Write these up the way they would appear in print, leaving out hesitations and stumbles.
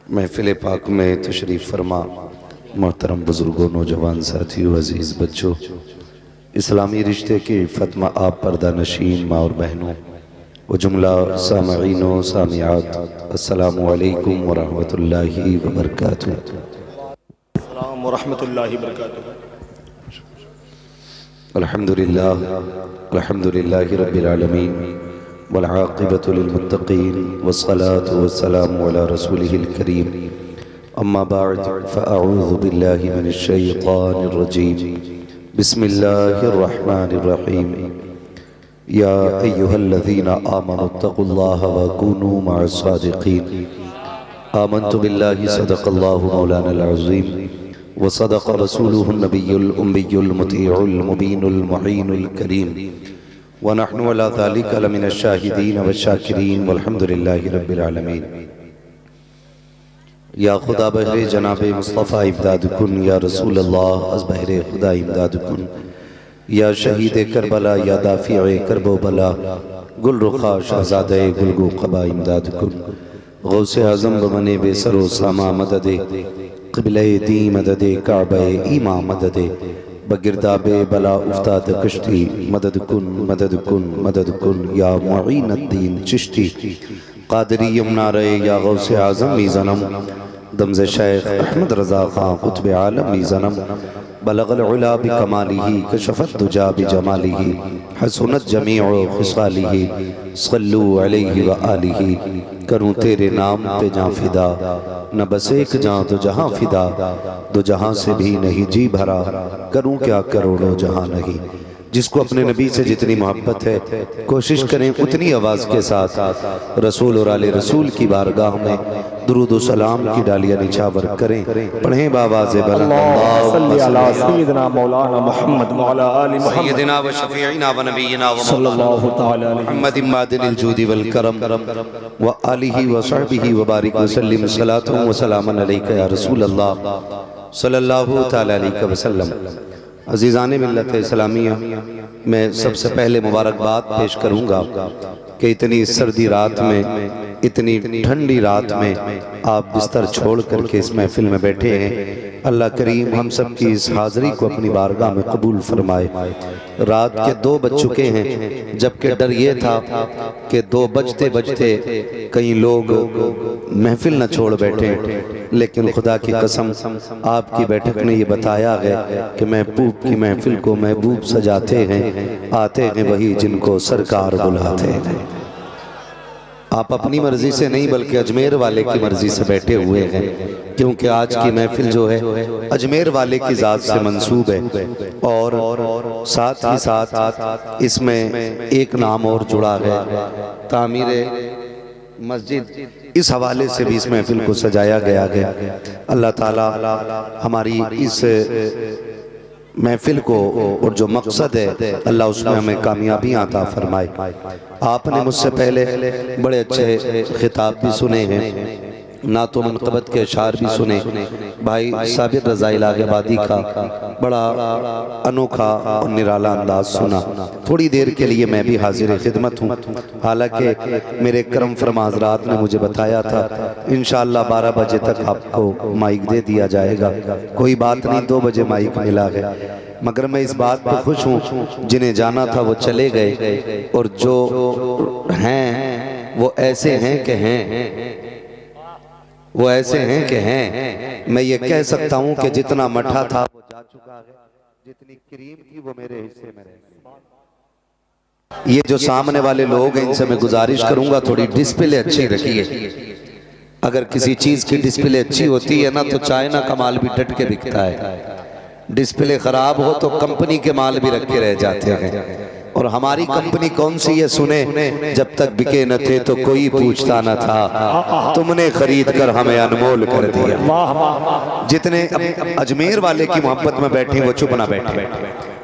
महफिल पाक में तशरीफ़ फरमा मोहतरम बुज़ुर्गों, नौजवान साथियों, अज़ीज़ बच्चों, इस्लामी रिश्ते की फ़तमा आप पर्दा नशीन माँ और बहनों व जुमला सामईन सामियात, अस्सलामु अलैकुम व रहमतुल्लाहि व बरकातुहू। अस्सलाम व रहमतुल्लाहि व बरकातुहू। अल्हम्दुलिल्लाहि रब्बिल आलमीन वल आक़िबतु लिल मुत्तक़ीन वस्सलातु वस्सलामु अला रसूलिहिल करीम, अम्मा बअद फ़अऊज़ु बिल्लाहि मिनश शैतानिर रजीम, बिस्मिल्लाहिर रहमानिर रहीम। या अय्युहल्लज़ीना आमनुत्तक़ुल्लाहा व कूनू मअस सादिक़ीन। आमन्तु बिल्लाहि सदक़ल्लाहु मौलानल अज़ीम व सदक़ रसूलुहुन नबियुल उम्मियुल मुतीउल मुबीनुल मुईनुल करीम व नहनु अला ज़ालिका लमिनश शाहिदीन व शाकिरीन वल्हम्दुलिल्लाहि रब्बिल आलमीन। या खुदा बहरे जनाबे मुस्तफ़ा इमदाद कुन, या रसूल अल्लाह अज़ बहरे खुदा इमदाद कुन, या शहीद करबला, या दाफ़िए करबो बला, गुल रुखा शहज़ादे गुलगो क़बा इमदाद कुन, गौसे आज़म बमने बेसरो सामा मददे, क़िबले दी मददे, काबे ईमा मददे, बगिरदाबे बला उफ्ताद कश्ती, मदद कुन मदद कुन मदद कुन, या मुईनुद्दीन चिश्ती क़ादरी यमुनारे, या गौसे आज़म मीज़नम, दमज़े शेख अहमद रज़ा ख़ां क़ुत्ब आलम मीज़नम, बलग़ल उला बिकमालिही कशफ़त दुजा बिजमालिही, हसनत जमीउ ख़िसालिही, सल्लु अलैहि व आलिही। करूँ तेरे नाम पे जाँ फ़िदा, न बस एक जाँ तो जहाँ फ़िदा, दो जहाँ से भी नहीं जी भरा, करूँ क्या करोड़ों जहाँ नहीं। जिसको अपने नबी से जितनी मोहब्बत है कोशिश करें उतनी आवाज़ के साथ रसूल और आले रसूल की बारगाह में दुरूद व सलाम की डालियाँ निछावर करें। पढ़ें बावाज़े बुलंद, अल्लाहुम्मा सल्लि अला सय्यिदिना मौलाना मुहम्मद व अला आलि मुहम्मद सय्यिदिना व शफ़ीइना व नबीना व सल्लल्लाहु तआला अलैहि मुहम्मद मादिनिल जूदि वल करम व आलिहि व सहबिहि व बारिक व सल्लिम सलातु व सलामन अलैका या रसूल अल्लाह सल्लल्लाहु तआला अलैहि वसल्लम। अज़ीज़ाने मिल्लत इस्लामिया, मैं सबसे पहले मुबारकबाद पेश करूँगा कि इतनी सर्दी रात में, इतनी ठंडी रात में आप बिस्तर छोड़ करके इस महफिल में बैठे हैं। अल्लाह करीम हम सब की इस हाज़री को अपनी बारगाह में कबूल फरमाए। रात के 2 बज चुके हैं, जबकि डर ये था कि 2 बजते बजते कई लोग महफिल न छोड़ बैठे, लेकिन खुदा की कसम आपकी बैठक ने ये बताया है कि महबूब की महफिल को महबूब सजाते हैं, आते हैं वही जिनको सरकार बुलाते हैं। आप अपनी मर्जी से नहीं बल्कि अजमेर वाले की मर्जी से बैठे हुए हैं, क्योंकि आज की महफिल जो है अजमेर वाले की ज़ात से मंसूब है और साथ ही साथ इसमें एक नाम और जुड़ा है, तामीर मस्जिद। इस हवाले से भी इस महफिल को सजाया गया है। अल्लाह ताला हमारी इस महफिल को और जो मकसद है अल्लाह उसमें हमें कामयाबी अता फरमाए। आपने मुझसे पहले बड़े अच्छे खिताब भी सुने हैं, नातो मनक़बत के अशार भी सुने। भाई साबिर रज़ा इलाहाबादी का बड़ा अनोखा और निराला अंदाज सुना। थोड़ी देर के लिए मैं भी हाजिर खिदमत हूँ। हालांकि मेरे करम फरमा हज़रात ने मुझे बताया था इंशाअल्लाह 12 बजे तक आपको माइक दे दिया जाएगा। कोई बात नहीं, 2 बजे माइक मिला है, मगर मैं इस बात पर खुश हूँ जिन्हें जाना था वो चले गए और जो हैं वो ऐसे हैं कि हैं, वो ऐसे हैं कि हैं। मैं ये कह सकता हूँ कि जितना मठा था वो जा चुका है, जितनी क्रीम थी वो मेरे हिस्से में रह गई। ये जो सामने वाले लोग हैं इनसे मैं गुजारिश करूंगा थोड़ी डिस्प्ले अच्छी रखिए। अगर किसी चीज की डिस्प्ले अच्छी होती है ना तो चाइना का माल भी डट के बिकता है, डिस्प्ले खराब हो तो कंपनी के माल भी रख के रह जाते हैं। और हमारी कंपनी कौन सी है सुने, जब तक बिके न थे तो कोई पूछता न था, तुमने खरीद कर हमें अनमोल कर दिया। जितने अजमेर वाले की मोहब्बत में बैठे वो चुप ना बैठे,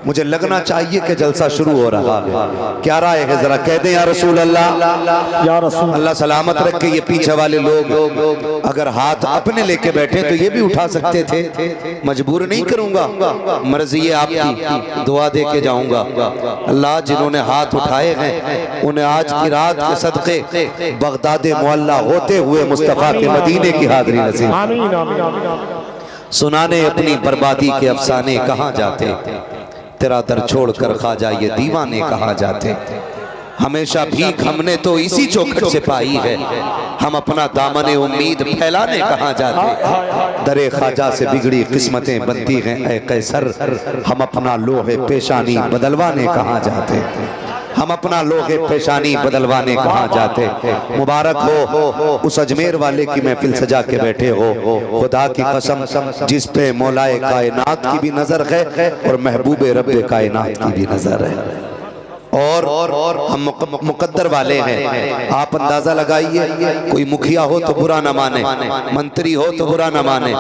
मुझे लगना चाहिए कि जलसा शुरू हो रहा है। क्या राय है, जरा कह दें या रसूल अल्लाह। या रसूल अल्लाह सलामत रखे। ये पीछे वाले लोग अगर हाथ अपने लेके बैठे तो ये भी उठा सकते थे, मजबूर नहीं करूंगा, मर्जी है आपकी, दुआ दे के जाऊंगा। अल्लाह जिन्होंने हाथ उठाए हैं उन्हें आज की रात के सदके बगदाद मुअल्ला होते हुए मुस्तफा के मदीने की हाज़िरी नसीब। आमीन आमीन आमीन। सुनाने अपनी बर्बादी के अफसाने कहाँ जाते, तेरा दर छोड़कर ख्वाजा ये दीवाने कहाँ जाते। हमेशा भीख हमने तो इसी चौखट से पाई है, हम अपना दामने उम्मीद फैलाने कहाँ जाते। दरे ख्वाजा से बिगड़ी किस्मतें बनती हैं ऐ कैसर, हम अपना लोहे पेशानी बदलवाने कहाँ जाते। हम अपना लोहे पेशानी बदलवाने कहाँ जाते। मुबारक हो उस अजमेर वाले की महफिल सजा के बैठे हो। खुदा की कसम जिस पे मौलाए कायनात की भी नजर है और महबूबे रब्बे कायनात की भी नजर है। और हम मुकद्दर वाले हैं। आप अंदाजा लगाइए, कोई मुखिया हो तो बुरा न माने, मंत्री हो तो बुरा न माने।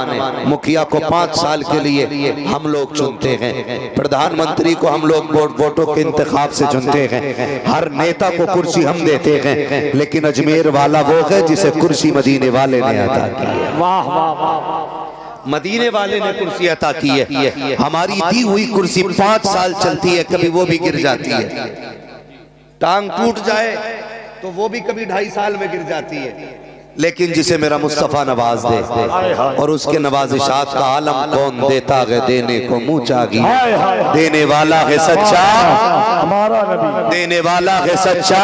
मुखिया को 5 साल के लिए हम लोग चुनते हैं, प्रधानमंत्री को हम लोग वोटों के इंतखाब से चुनते हैं, हर नेता को कुर्सी हम देते हैं, लेकिन अजमेर वाला वो है जिसे कुर्सी मदीने वाले ने अता की है। वाह वाह वाह। मदीने वाले ने कुर्सी अता की है। हमारी दी हुई कुर्सी 5 साल चलती है, कभी वो भी गिर जाती है। टांग टूट जाए तो वो भी कभी 2.5 साल में गिर जाती है। लेकिन जिसे मेरा मुस्तफा नवाज दे और उसके नवाजिशात का आलम कौन देता है, देने को मुँह चागी। देने वाला है सच्चा हमारा नबी, देने वाला है सच्चा,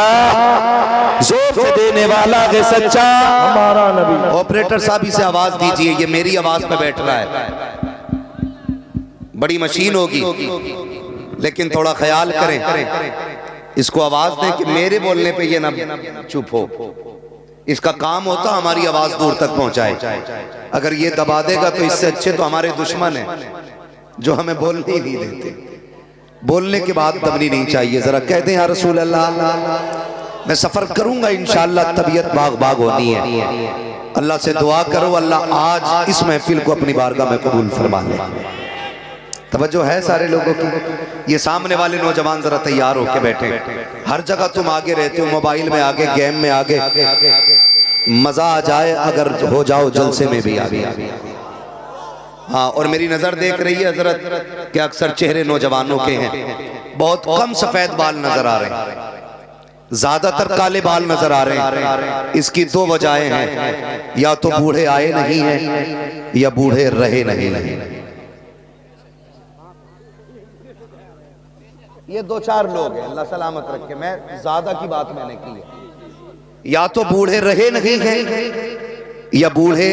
जोर से देने वाला है सच्चा हमारा नबी। ऑपरेटर साहब इसे आवाज दीजिए, ये मेरी आवाज पे बैठ रहा है। बड़ी मशीन होगी लेकिन थोड़ा ख्याल करें, इसको आवाज दें कि मेरे बोलने पे ये ना चुप हो। इसका काम होता हमारी आवाज दूर तक पहुंचाए। अगर ये दबा देगा तो इससे अच्छे तो हमारे दुश्मन हैं जो हमें बोलने ही नहीं देते। बोलने के बाद दबनी नहीं चाहिए। जरा कहते हैं या रसूल अल्लाह। मैं सफर करूंगा इंशाअल्लाह, तबीयत बाग बाग होनी है। अल्लाह से दुआ करो अल्लाह आज इस महफिल को अपनी बारगाह में कबूल फरमा ले। तवज्जो है सारे लोगों की। ये सामने वाले नौजवान जरा तैयार होके बैठे। हर जगह तुम आगे रहते हो, मोबाइल में आगे, गेम में आगे, मजा आ जाए अगर हो जाओ जलसे में भी आगे। हाँ, और मेरी नजर देख रही है हजरत कि अक्सर चेहरे नौजवानों के हैं, बहुत कम सफेद बाल नजर आ रहे हैं, ज्यादातर काले बाल नजर आ रहे हैं। इसकी 2 वजहें हैं, या तो बूढ़े आए नहीं हैं या बूढ़े रहे नहीं। ये 2-4 लोग हैं, अल्लाह सलामत रखे। मैं ज्यादा की बात मैंने की है। या तो बूढ़े रहे नहीं हैं या बूढ़े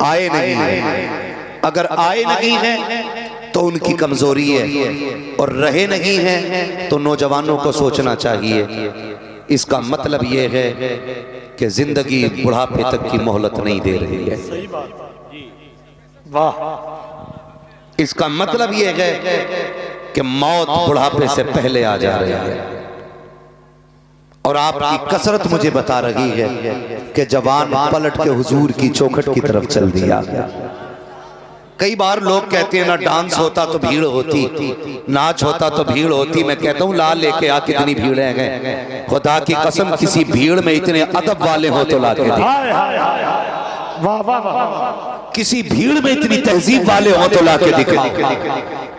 आए नहीं हैं। अगर आए नहीं हैं तो उनकी कमजोरी है, और रहे नहीं हैं तो नौजवानों को सोचना चाहिए। इसका मतलब यह है कि जिंदगी बुढ़ापे तक की मोहलत नहीं दे रही है। वाह। इसका मतलब यह है कि मौत बुढ़ापे से पहले आ जा रही है। और आपकी कसरत मुझे बता रही है कि जवान पलट के हुजूर की चौखट की तरफ चल दिया। कई बार लोग कहते हैं ना डांस होता तो भीड़ होती, नाच होता तो भीड़ होती। मैं कहता हूँ ला लेके आ कितनी भीड़ है। खुदा की कसम किसी भीड़ में इतने अदब वाले हो तो ला के किसी भीड़ में इतनी तहजीब वाले हो तो ला के दिखाओ।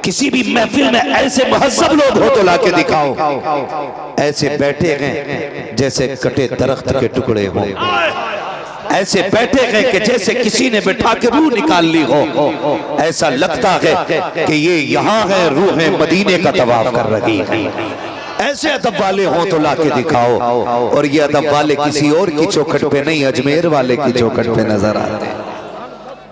किसी भी महफिल में ऐसे महज़्ज़ब लोग हो तो ला के दिखाओ। ऐसे बैठे हैं जैसे कटे दरख्त के टुकड़े हो, ऐसे बैठे हैं कि जैसे किसी ने बैठा के रूह निकाल ली हो। ऐसा लगता है कि ये यहाँ है, रूह मदीने का तवाफ कर रही है। ऐसे अदब वाले हो तो ला के दिखाओ। और ये अदब वाले किसी और की चौखट पे नहीं, अजमेर वाले की चौखट पे नजर आते हैं।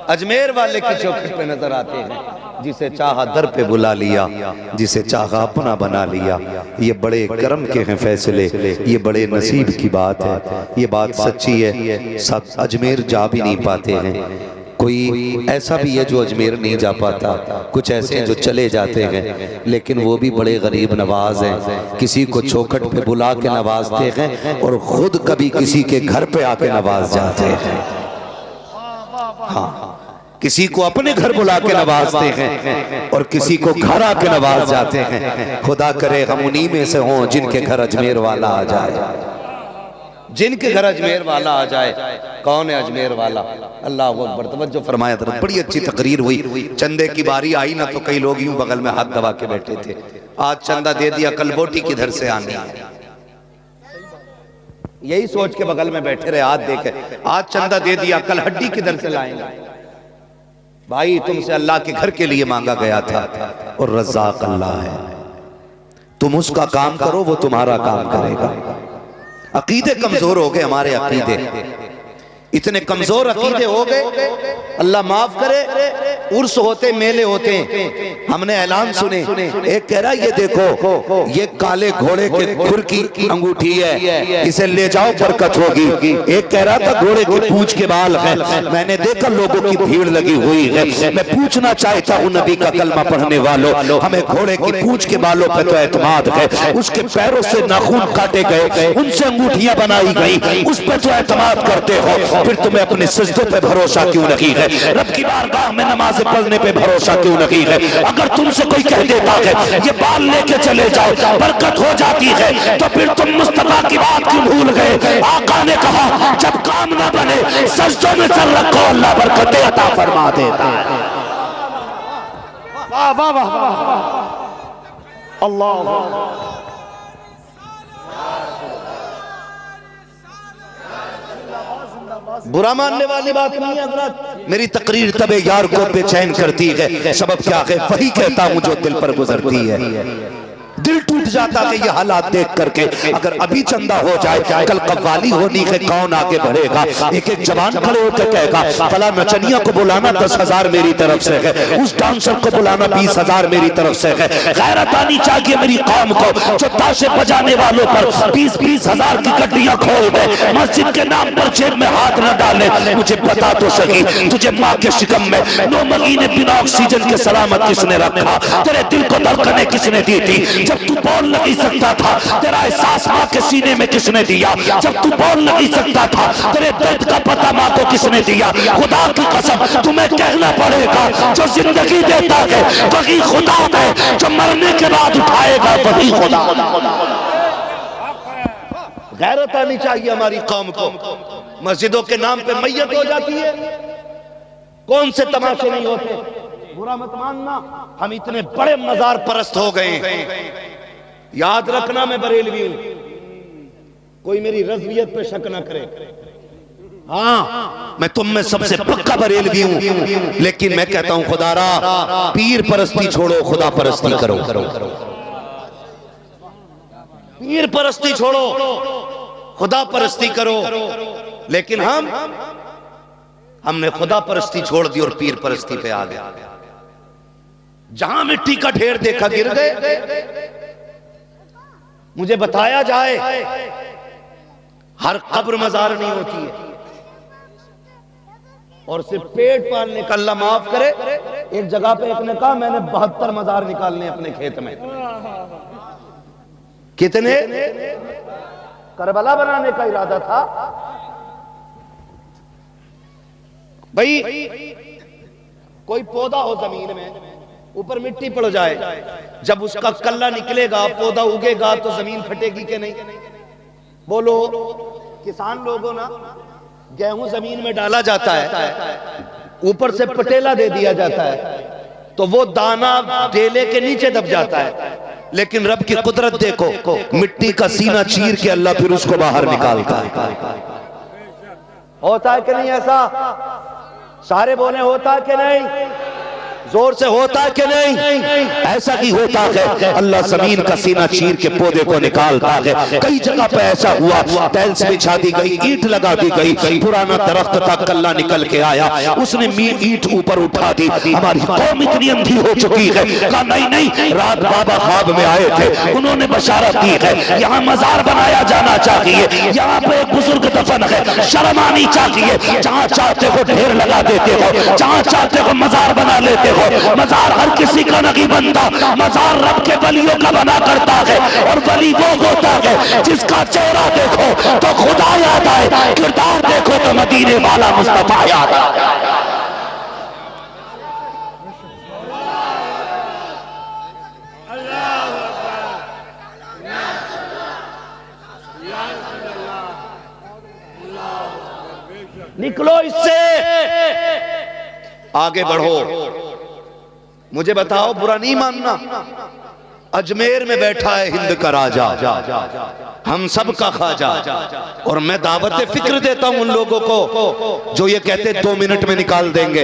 अजमेर वाले की चौखट पे नजर आते हैं। जिसे चाहा दर पे बुला लिया, जिसे चाहा अपना बना लिया। ये बड़े करम के हैं फैसले, ये बड़े नसीब की बात है। ये बात सच्ची है, सब अजमेर जा भी नहीं पाते हैं। कोई ऐसा भी है जो अजमेर नहीं जा पाता, कुछ ऐसे हैं जो चले जाते हैं, लेकिन वो भी बड़े गरीब नवाज हैं। किसी को चौखट पे बुला के नवाजते हैं और खुद कभी किसी के घर पे आके नवाज जाते हैं। हाँ, किसी को अपने घर बुला के नवाजते हैं और किसी को घर आके नवाज जाते हैं। खुदा करे हम उन्हीं में से हों जिनके घर अजमेर वाला आ जाए, जिनके घर अजमेर वाला आ जाए। कौन है अजमेर वाला? अल्लाह अकबर। तवज्जो फरमाया था, बड़ी अच्छी तकरीर हुई। चंदे की बारी आई ना तो कई लोग यूं बगल में हाथ दबा के बैठे थे। आज चंदा दे दिया, कल बोटी किधर से आनी है, यही सोच के बगल में बैठे रहे हाथ देके। आज चंदा दे दिया, कल हड्डी किधर से लाएंगे? भाई तुमसे अल्लाह के घर के लिए मांगा गया था और रज़्ज़ाक़ अल्लाह है। तुम उसका काम करो, वो तुम्हारा काम करेगा। अकीदे कमजोर हो गए हमारे, अकीदे इतने कमजोर अकीदे हो गए, अल्लाह माफ करे। उर्स होते, मेले होते, हमने ऐलान सुने। एक कह रहा ये देखो ये काले घोड़े के खुर की अंगूठी है, इसे ले जाओ बरकत होगी। एक कह रहा था घोड़े के पूंछ के बाल है। मैंने देखा लोगों की भीड़ लगी हुई है। मैं पूछना चाहता हूँ नबी का कलमा पढ़ने वालों, हमें घोड़े की पूंछ के बालों पर तो एतमाद है, उसके पैरों से नाखून काटे गए, उनसे अंगूठियां बनाई गई, उस पर तो एतमाद करते हो, फिर तुम्हें अपने सजदों पे भरोसा क्यों नहीं है? रब की बारगाह में नमाज पढ़ने पे भरोसा क्यों नहीं है? अगर तुमसे कोई कह देता है ये बाल लेके चले जाओ बरकत हो जाती है, तो फिर तुम मुस्तफा की बात क्यों भूल गए? आका ने कहा जब काम ना बने सजदों में सर रखो, अल्लाह बरकतें अता फरमा देता है। वाह वाह वाह वाह, अल्लाह। बुरा मानने वाली बात नहीं है हज़रत। मेरी तकरीर तबे यार को बेचैन करती है, सबब क्या है? वही कहता हूँ जो दिल पर गुजरती है। दिल टूट जाता है ये हालात देख करके। अगर अभी चंदा हो जाए, कल कव्वाली होनी है, कौन आगे बढ़ेगा? एक एक जवान खड़े होकर कहेगा फला नचनिया को बुलाना 10,000 मेरी तरफ से है, उस डांसर को बुलाना 20,000 मेरी तरफ से है। गैरत आनी चाहिए मेरी कौम को, जो ताशे बजाने वालों पर 20-20 हजार की गड्डियां खोल दे, मस्जिद के नाम पर जेब में हाथ न डाले। मुझे बता तो सही, तुझे माँ के शिकम में 9 महीने बिना ऑक्सीजन के सलामत किसने रखा? तेरे दिल को धड़कने किसने दी थी? जब तू बोल नहीं सकता था, तेरा एहसास माँ के सीने में किसने दिया? जब तू बोल नहीं सकता था, तेरे दर्द का पता माँ को किसने दिया? खुदा की कसम तुम्हें कहना पड़ेगा, जो जिंदगी देता है वही खुदा है, जो मरने के बाद उठाएगा वही खुदा। गैरत आनी चाहिए हमारी कौम को। मस्जिदों के नाम पे मैयत हो जाती है, कौन से तमाशे नहीं होते? बुरा मत मानना, हम इतने बड़े मजार परस्त हो गए। याद रखना मैं बरेलवी हूं, कोई मेरी रज़वियत पे शक ना करे। हाँ मैं तुम में सबसे पक्का बरेलवी हूं, लेकिन मैं कहता हूं खुदारा पीर परस्ती छोड़ो, खुदा परस्ती करो। पीर परस्ती छोड़ो, खुदा परस्ती करो। लेकिन हमने खुदा परस्ती छोड़ दी और पीर परस्ती पे आ गए। जहां मिट्टी का ढेर देखा गिर गए। मुझे बताया जाए हर कब्र मजार नहीं होती है, और सिर्फ पेट पालने का अल्लाह माफ करे। एक जगह पे एक ने कहा मैंने 72 मजार निकालने अपने खेत में। कितने? करबला बनाने का इरादा था भाई। कोई पौधा हो जमीन में, ऊपर मिट्टी पड़ जाए, जब उसका कल्ला निकलेगा, पौधा उगेगा, तो जमीन फटेगी कि नहीं? बोलो। किसान लोगों ना, गेहूं जमीन में डाला जाता है, ऊपर से पटेला दे दिया जाता है, तो वो दाना ढेले के नीचे दब जाता है। लेकिन रब की कुदरत देखो, मिट्टी का सीना चीर के अल्लाह फिर उसको बाहर निकालता है। होता है कि नहीं ऐसा? सारे बोले होता है कि नहीं? जोर से होता है कि नहीं? ऐसा ही होता है, अल्लाह जमीन का सीना चीर के पौधे को निकालता है। कई जगह पे ऐसा हुआ, टाइल्स बिछा दी गई, ईंट लगा दी गई, पुराना दरख्त था, कल्ला निकल के आया, उसने ईंट ऊपर उठा दी। हमारी कौम इतनी अंधी हो चुकी है, कहा नहीं, रात बाबा ख्वाब में आए थे, उन्होंने बशारत दी है यहाँ मजार बनाया जाना चाहिए, यहाँ पे एक बुजुर्ग दफन है, शर्म आनी चाहिए। जहाँ चाहते हो ढेर लगा देते हो, जहाँ चाहते हो मजार बना लेते हो। मजार हर किसी का नहीं बनता, मजार रब के वलियों का बना करता है। और वली वो होता है जिसका चेहरा देखो तो खुदा याद आए, किरदार देखो तो मदीने वाला मुस्तफा याद आए। निकलो इससे, आगे बढ़ो। मुझे बताओ, बुरा नहीं मानना, अजमेर में बैठा है हिंद का राजा, हम सब का खाजा, और मैं दावत फिक्र देता हूं उन लोगों को जो ये कहते 2 मिनट में निकाल देंगे।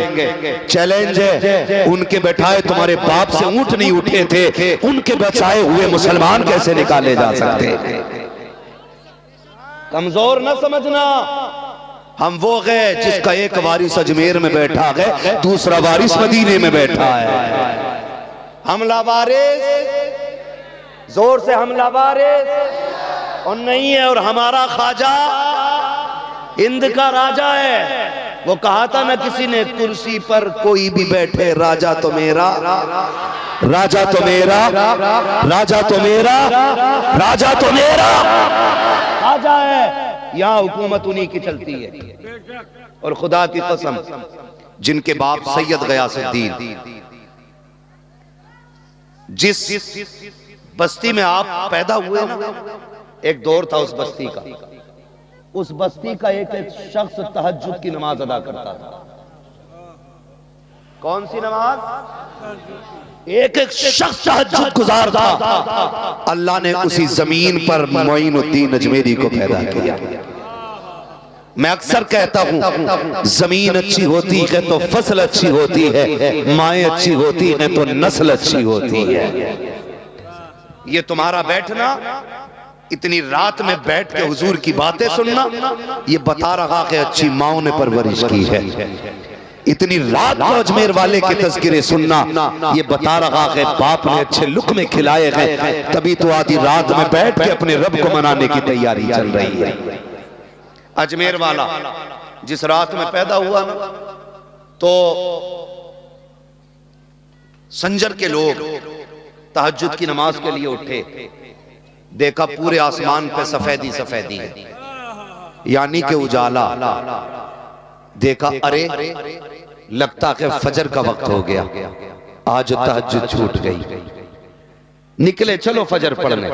चैलेंज है, उनके बैठाए तुम्हारे बाप से ऊंट नहीं उठे थे, उनके बचाए हुए मुसलमान कैसे निकाले जा सकते? कमजोर न समझना, हम वो गए जिसका एक वारिस अजमेर में बैठा है, दूसरा वारिस मदीने में बैठा है। हम लावारिस, जोर से हम लावारिस और नहीं है, और हमारा खाजा हिंद का राजा है। वो कहा था ना किसी ने, कुर्सी पर कोई भी बैठे राजा तो मेरा, राजा तो मेरा, राजा तो मेरा, राजा तो मेरा खाजा है। यहां हुकूमत उन्हीं की चलती है। और खुदा की कसम, जिनके बाप सैयद गयासुद्दीन, जिस बस्ती में आप पैदा हुए ना, एक दौर था उस बस्ती का, उस बस्ती का एक एक शख्स तहज्जुद की नमाज अदा करता था। कौन सी नमाज? एक एक शख्स तहज्जुद गुजार था। अल्लाह ने उसी जमीन पर मोइनुद्दीन अजमेरी को पैदा किया। मैं अक्सर कहता हूं, जमीन अच्छी होती है तो फसल अच्छी होती है, माएँ अच्छी होती हैं तो नस्ल अच्छी होती है। ये तुम्हारा बैठना, इतनी रात में बैठ के हुजूर की बातें सुनना, ये बता रहा है अच्छी माओ ने परवरिश की है। इतनी रात को अजमेर वाले के तज़किरे सुनना, ये बता रहा है बाप ने अच्छे लुक़्मे खिलाए हैं, तभी तो आधी रात में बैठ के अपने रब को मनाने की तैयारी चल रही है। अजमेर वाला जिस रात में पैदा हुआ ना, तो संजर के लोग तहज्जुद की नमाज के लिए उठे, देखा पूरे आसमान पे सफेदी सफेदी है, यानी कि उजाला। देखा, अरे लगता है फजर का वक्त हो गया, आज तहज्जुद छूट गई। निकले, चलो फजर पढ़ने।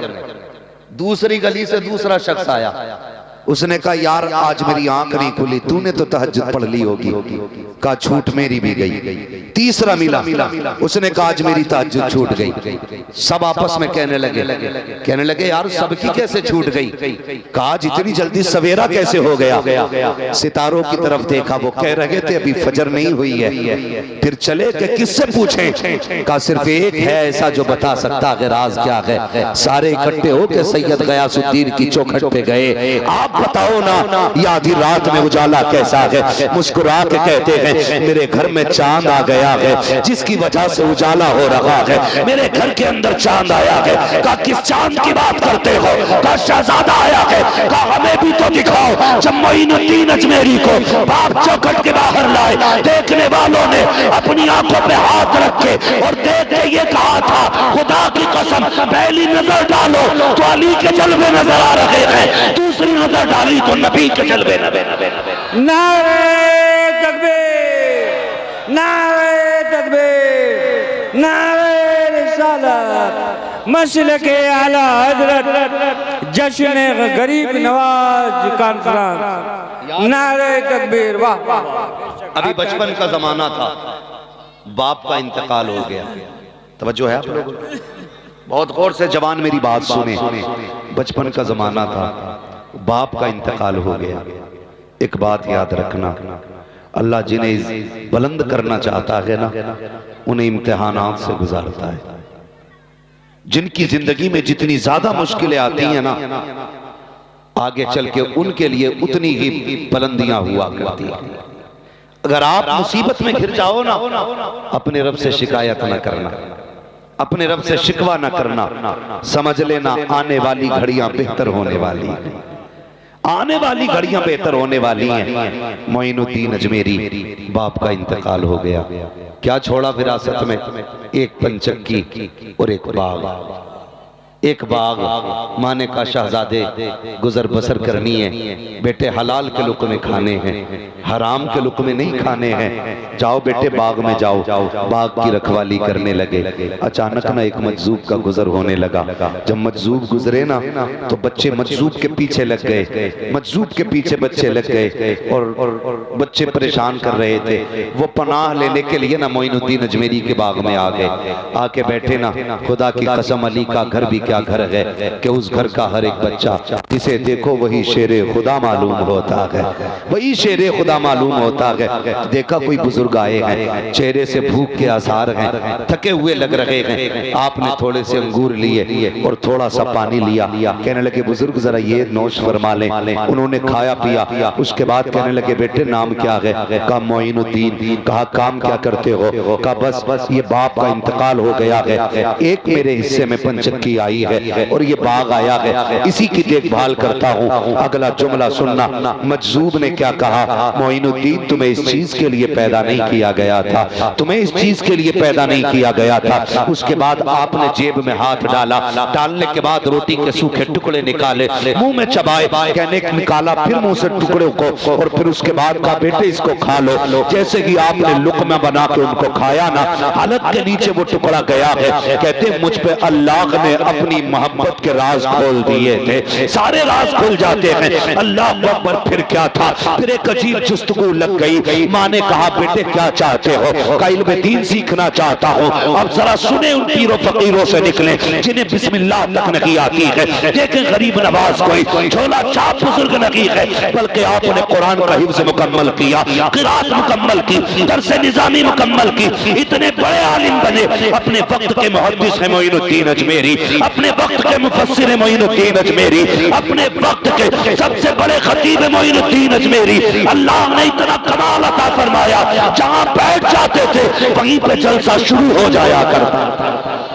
दूसरी गली से दूसरा शख्स आया, उसने कहा यार आज मेरी आंख नहीं खुली, तूने तो तहज्जुद पढ़ ली होगी। कहा छूट मेरी भी गई। तीसरा मिला, उसने कहा आज मेरी तहज्जुद छूट गई। सब आपस में कहने लगे यार सबकी कैसे छूट गई? कहा जितनी जल्दी सवेरा कैसे हो गया? सितारों की तरफ देखा, वो कह रहे थे अभी फजर नहीं हुई है। फिर चले कि किससे पूछें? कहा सिर्फ एक है ऐसा जो बता सकता है राज क्या है। सारे इकट्ठे होकर सैयद गयासुद्दीन की चौखट पे गए। आप बताओ ना, ये आधी रात में उजाला कैसा है? मुस्कुरा के कहते हैं मेरे घर में चांद आ गया है, जिसकी वजह से उजाला हो रहा है। मेरे घर के अंदर चांद आया है। कहा किस चांद की बात करते हो? कहा शहजादा आया है। कहा हमें भी तो दिखाओ। जब मोइनुद्दीन अजमेरी को बाप चौखट के बाहर लाए, देखने वालों ने अपनी आंखों पे हाथ रखे और देख के ये कहा था खुदा की कसम पहली नजर डालो तो अली के जलवे नजर आ रहे हैं, दूसरी नजर डाली तो नबी के जलवे नारे तकबीर, नारे तकबीर, नारे रिसालत, मसलके आला हजरत, जश्न गरीब नवाज कॉन्फ्रेंस, नारे तकबीर। वाह। अभी बचपन का जमाना था, बाप का इंतकाल हो गया। तवज्जो है आप लोगों, बहुत गौर से जवान मेरी बात सुने। बचपन का जमाना था, बाप का इंतकाल हो गया। एक बात याद रखना, अल्लाह जिन्हें बुलंद करना चाहता है ना, उन्हें इम्तिहानात से गुजारता है। जिनकी जिंदगी में जितनी ज्यादा मुश्किलें आती हैं ना, आगे चल के उनके लिए उतनी ही बुलंदियां हुआ करती हैं। अगर आप मुसीबत में घिर जाओ ना, अपने रब से शिकायत ना करना, अपने रब से शिकवा ना करना, समझ लेना आने वाली घड़ियां बेहतर होने वाली हैं। आने वाली घड़ियां बेहतर होने वाली हैं। मोइनुद्दीन अजमेरी बाप का इंतकाल हो गया। क्या छोड़ा विरासत में? एक पंचक्की और एक बाग। एक बाग माने का शहजादे गुजर बसर करनी है, बेटे हलाल के लुक़्मे खाने हैं, हराम के लुक़्मे नहीं खाने हैं। जाओ बेटे बाग में जाओ, बाग की रखवाली करने लगे। अचानक ना एक मजजूब का गुजर होने लगा। जब मजजूब गुजरे ना तो बच्चे मजजूब के पीछे लग गए, मजजूब के पीछे बच्चे लग गए और बच्चे परेशान कर रहे थे। वो पनाह लेने के लिए ना मोइनुद्दीन अजमेरी के बाग में आ गए। आके बैठे ना, खुदा की कसम अली का घर भी क्या घर है कि उस घर का हर एक बच्चा जिसे देखो वही शेरे खुदा मालूम होता है, वही शेरे खुदा मालूम होता है। देखा कोई बुजुर्ग आए हैं, चेहरे से भूख के आसार हैं, थके हुए लग रहे हैं। आपने थोड़े से अंगूर लिए और थोड़ा सा पानी लिया। कहने लगे बुजुर्ग जरा ये नोश फरमा लें। उन्होंने खाया पिया। उसके बाद कहने लगे बेटे नाम क्या है? कहा मोइनुद्दीन। कहा काम क्या करते हो? कहा बस ये बाप का इंतकाल हो गया है, एक मेरे हिस्से में पंचक्की आई है और ये बाग आया है, इसी की देखभाल करता हूँ। अगला जुमला सुनना, मजजूब ने क्या कहा? मोइनुद्दीन तुम्हें इस चीज के लिए पैदा नहीं किया गया था, तुम्हें इस चीज के लिए पैदा नहीं किया गया था। उसके बाद आपने जेब में हाथ डाला, डालने के बाद रोटी के सूखे टुकड़े निकाले, मुंह में चबाए, कहने निकाला फिर मुंह से टुकड़े को, और फिर उसके बाद कहा बेटे इसको खा लो। जैसे ही आपने लुक़मा बना के उनको खाया ना, हलक के नीचे वो टुकड़ा गया है। कहते मुझ पे अल्लाह ने अपनी मोहब्बत के राज खोल दिए थे, सारे राज खुल जाते हैं। अल्लाह अकबर। फिर क्या था? फिर एक अजीब गुफ्तगू लग गई। माँ ने कहा बेटे क्या चाहते हो? कहा इल्म दीन सीखना चाहता हूँ। अब जरा सुने उन पीरों फकीरों से निकले जिन्हें बिस्मिल्लाह तक नहीं आती है। देखें गरीब नवाज कोई झोला छाप बुजुर्ग नहीं है, बल्कि आपने कुरान का हिफ्ज़ मुकम्मल किया, क़िराअत मुकम्मल की, दर्स निज़ामी मुकम्मल की, इतने बड़े आलिम बने। अपने वक्त के मुहद्दिस है मोइनुद्दीन अजमेरी, अपने वक्त के मुफस्सिर है मोइनुद्दीन अजमेरी, अपने वक्त के सबसे बड़े खतीब है मोइनुद्दीन अजमेरी। अल्लाह ने इतना कमाल अता फरमाया, जहां बैठ जाते थे वहीं पे जलसा शुरू हो जाया करता था,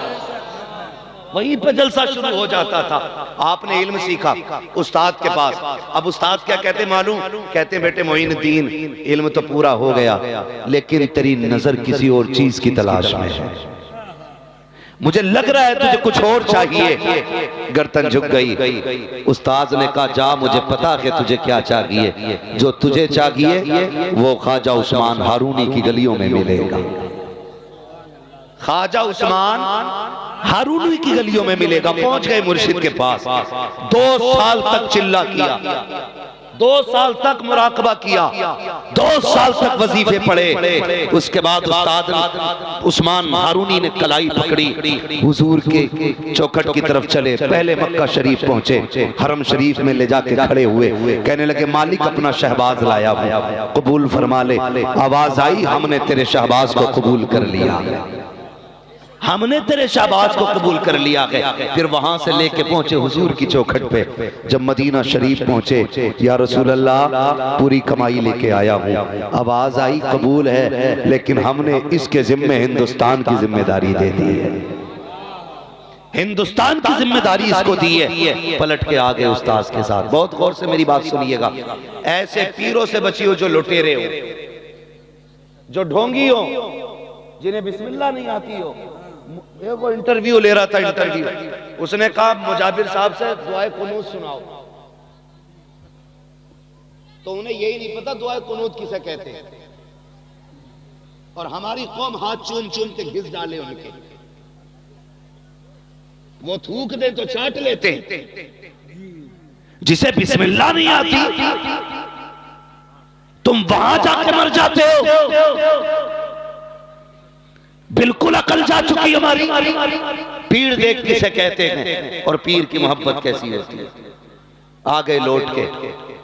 वहीं पे जलसा शुरू हो जाता था। आपने इल्म सीखा उस्ताद के पास। अब उस्ताद क्या कहते मालूम? कहते बेटे मोइनुद्दीन इल्म तो पूरा हो गया, लेकिन तेरी नजर किसी और चीज की तलाश में है, मुझे लग रहा है तुझे कुछ और चाहिए। गर्दन झुक गई। उस्ताद ने कहा जा मुझे पता है तुझे क्या चाहिए, जो तुझे चाहिए वो ख्वाजा उस्मान हारूनी की गलियों में मिलेगा। ख्वाजा उस्मान हारूनी की गलियों में मिलेगा। पहुंच गए मुर्शिद के पास। 2 साल तक चिल्ला किया, 2 साल तक मुराकबा किया, 2 साल तक वजीफे पढ़े। उसके बाद उस्ताद उस्मान हारूनी ने कलाई पकड़ी, हुजूर के चौखट की तरफ चले। पहले मक्का शरीफ पहुंचे, हरम शरीफ में ले जाके खड़े हुए। कहने लगे मालिक अपना शहबाज लाया हूं, कबूल फरमा ले। आवाज आई हमने तेरे शहबाज को कबूल कर लिया, हमने तेरे शहबाज को कबूल कर लिया है। फिर वहां से लेके पहुंचे हुजूर की चौखट पे। जब मदीना शरीफ पहुंचे, या रसूल अल्लाह पूरी कमाई लेके आया हूँ। आवाज आई कबूल है, लेकिन हमने इसके जिम्मे हिंदुस्तान की जिम्मेदारी दे दी है, हिंदुस्तान की जिम्मेदारी इसको दी है। पलट के आ गए उस्ताद के साथ। बहुत गौर से मेरी बात सुनिएगा। ऐसे पीरों से बची हो जो लुटेरे हो, जो ढोंगी हो, जिन्हें बिस्मिल्लाह नहीं आती हो। वो इंटरव्यू ले रहा था, इंटरव्यू, उसने कहा मुजाबिर साहब से दुआए कुनूत सुनाओ, तो उन्हें यही नहीं पता दुआए कुनूत किसे कहते हैं। और हमारी कौम हाथ चूम चूम के घिस डाले उनके, वो थूक दे तो चाट लेते हैं। जिसे बिस्मिल्लाह नहीं आती तुम वहां जाके मर जाते हो। बिल्कुल अकल जा चुकी हमारी। पीर देख किसे कहते हैं और पीर की मोहब्बत कैसी होती है। आ गए लौट के।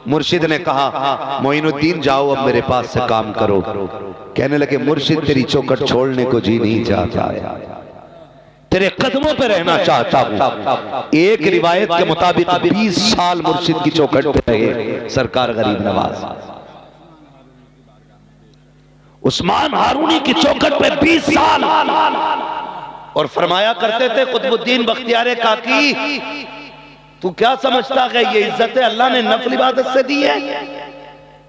मुर्शिद ने कहा मोइनुद्दीन जाओ अब मेरे पास से काम करो। कहने लगे मुर्शिद तेरी चौखट छोड़ने को जी नहीं चाहता है, तेरे कदमों पे रहना चाहता हूं। एक रिवायत के मुताबिक 20 साल मुर्शिद की चौखट पे रहे सरकार गरीब नवाज। उस्मान हारूनी की चौखट पे 20 साल। और फरमाया करते थे कुतुबुद्दीन बख्तियार काकी, तू क्या समझता है ये इज्जत अल्लाह ने नफल इबादत से दी है?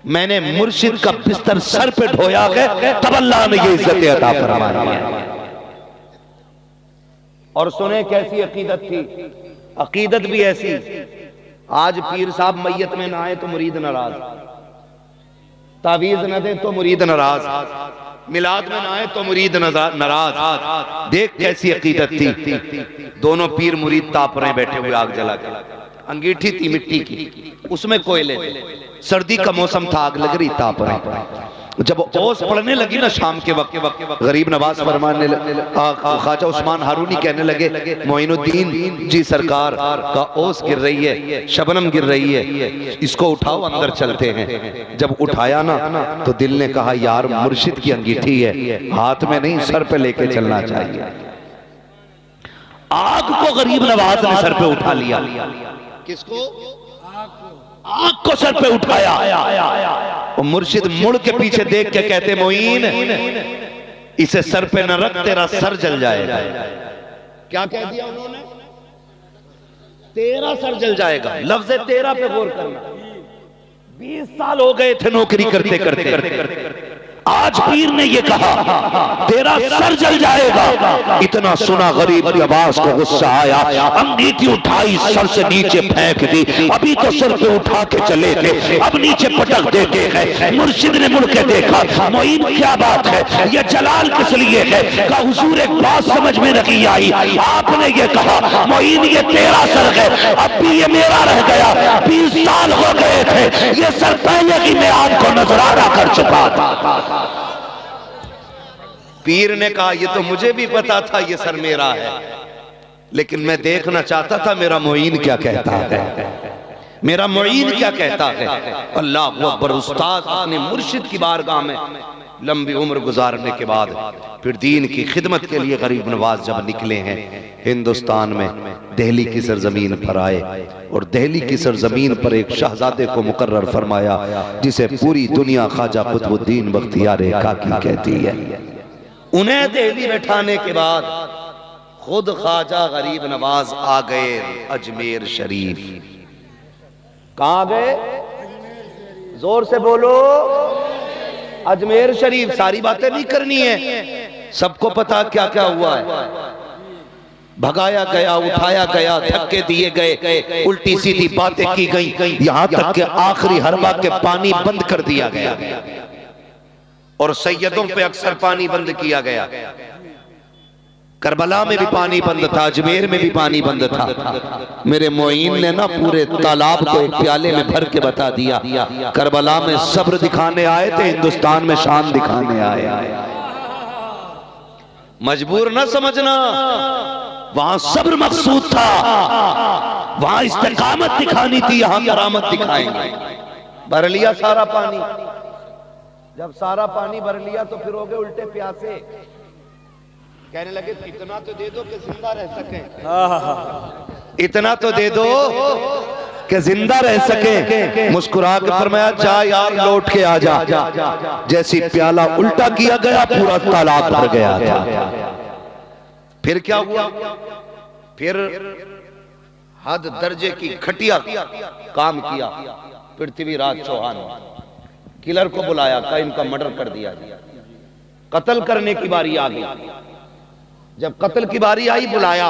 मैंने मुर्शिद का बिस्तर सर पे ढोया है तब अल्लाह ने ये इज्जत अता फरमाई है। और सुने कैसी अकीदत थी, अकीदत भी ऐसी। आज पीर साहब मैयत में ना आए तो मुरीद नाराज, तावीज न दे तो मुरीद नाराज, मिलाद में ना आए तो मुरीद नाराज। देख कैसी अकीदत थी। दोनों पीर मुरीद ताप रहे बैठे हुए आग जला के। अंगीठी थी मिट्टी की, उसमें कोयले, सर्दी का मौसम था, आग लग रही, ताप रहे। जब ओस पड़ने लगी ना शाम के वक्त, गरीब नवाज फरमाने ख्वाजा उस्मान हारूनी कहने लगे मोइनुद्दीन जी सरकार का ओस गिर रही है, शबनम गिर रही है, इसको उठाओ अंदर चलते हैं। जब उठाया ना तो दिल ने कहा यार मुर्शिद की अंगीठी है, हाथ में नहीं सर पे लेके चलना चाहिए। आग को गरीब नवाज ने सर पे उठा लिया। किसको? आग को सर पे उठाया। और मुर्शिद मुड़ के पीछे देख के कहते मोइन इसे सर पे न रख, तेरा सर जल जाएगा। क्या कह दिया उन्होंने? तेरा सर जल जाएगा। लफ्ज तेरा पे गौर करना। 20 साल हो गए थे नौकरी करते करते, आज पीर ने ये कहा तेरा सर जल जाएगा। इतना सुना गरीब नवाज को गुस्सा आया, अंगीठी उठाई सर से नीचे फेंक दी। अभी तो सर पे उठा के चले थे, अब नीचे पटक देते हैं। मुर्शिद ने मुड़ के देखा, मोइन क्या बात है, ये जलाल किस लिए है? कहा हुजूर एक बात समझ में नहीं आई, आपने ये कहा मोइन ये तेरा सर है, अब भी ये मेरा रह गया। 20 साल हो गए थे, ये सर पहले ही मैं आपको नजराना कर चुका था। पीर ने कहा ये तो मुझे भी पता था ये सर मेरा है, लेकिन मैं देखना चाहता था मेरा मोइन क्या कहता है, मेरा मोइन क्या कहता है। अल्लाह अकबर। उस्ताद अपने मुर्शिद की बारगाह में लंबी उम्र गुजारने के बाद फिर दीन की खिदमत के लिए गरीब नवाज जब निकले हैं हिंदुस्तान में, दिल्ली की सरजमीन पर आए और दिल्ली की सरजमीन पर एक शहजादे को मुकर्रर फरमाया जिसे पूरी दुनिया ख्वाजा कुतुबुद्दीन बख्तियार काकी कहती है। उन्हें दिल्ली बैठाने के बाद खुद ख्वाजा गरीब नवाज आ गए अजमेर शरीफ। कहां गए? जोर से बोलो। अजमेर शरीफ। सारी बातें नहीं करनी है, सबको पता क्या क्या हुआ है। भगाया गया, उठाया गया, धक्के दिए गए, उल्टी सीधी बातें की गई, यहां तक कि आखिरी हरबा के पानी बंद कर दिया गया और सैयदों पे अक्सर पानी बंद किया गया। करबला में भी पानी बंद था, अजमेर में भी पानी बंद था। मेरे मोइन ने ना पूरे तालाब को एक प्याले में भर के बता दिया, करबला में सब्र दिखाने आए थे, हिंदुस्तान में शान दिखाने आए। मजबूर ना समझना, वहां सब्र मकसूद था, वहां इस्तिकामत दिखानी थी, यहां करामत दिखाएंगे। भर लिया सारा पानी, जब सारा पानी भर लिया तो फिर हो गए उल्टे प्यासे। कहने लगे इतना तो दे दो कि जिंदा रह सके, इतना तो दे दो कि जिंदा रह सके। मुस्कुरा के फरमाया जा यार लौट के आ जा। जैसी प्याला उल्टा किया गया पूरा तालाब भर गया था। फिर क्या हुआ? फिर हद दर्जे की घटिया काम किया पृथ्वीराज चौहान। किलर को बुलाया, कहा इनका मर्डर कर दिया, कत्ल करने की बारी आ गई। जब कत्ल की बारी आई बुलाया,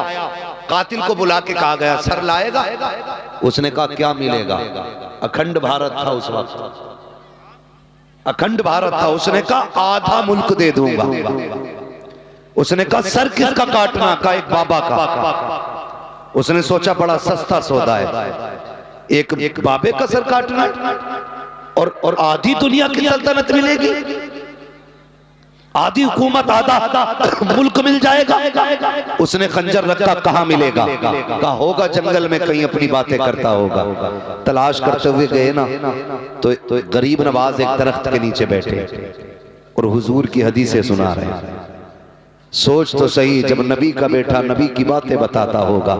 कातिल को बुला के कहा गया सर लाएगा? उसने कहा क्या मिलेगा? अखंड भारत था उस वक्त, अखंड भारत था। उसने कहा आधा मुल्क दे दूंगा। उसने कहा सर किसका काटना? का एक बाबा का। उसने सोचा बड़ा सस्ता सौदा है, एक बाबे का सर काटना और आधी दुनिया की सल्तनत मिलेगी, आधी हुकूमत, आधा मुल्क मिल जाएगा। उसने खंजर रखा, कहां मिलेगा? कहा होगा जंगल में कहीं अपनी बातें करता होगा। तलाश करते हुए गए ना तो गरीब नवाज एक दरख्त के नीचे बैठे और हुजूर की हदीसें सुना रहे। सोच तो सही, जब नबी का बेटा नबी की बातें बताता होगा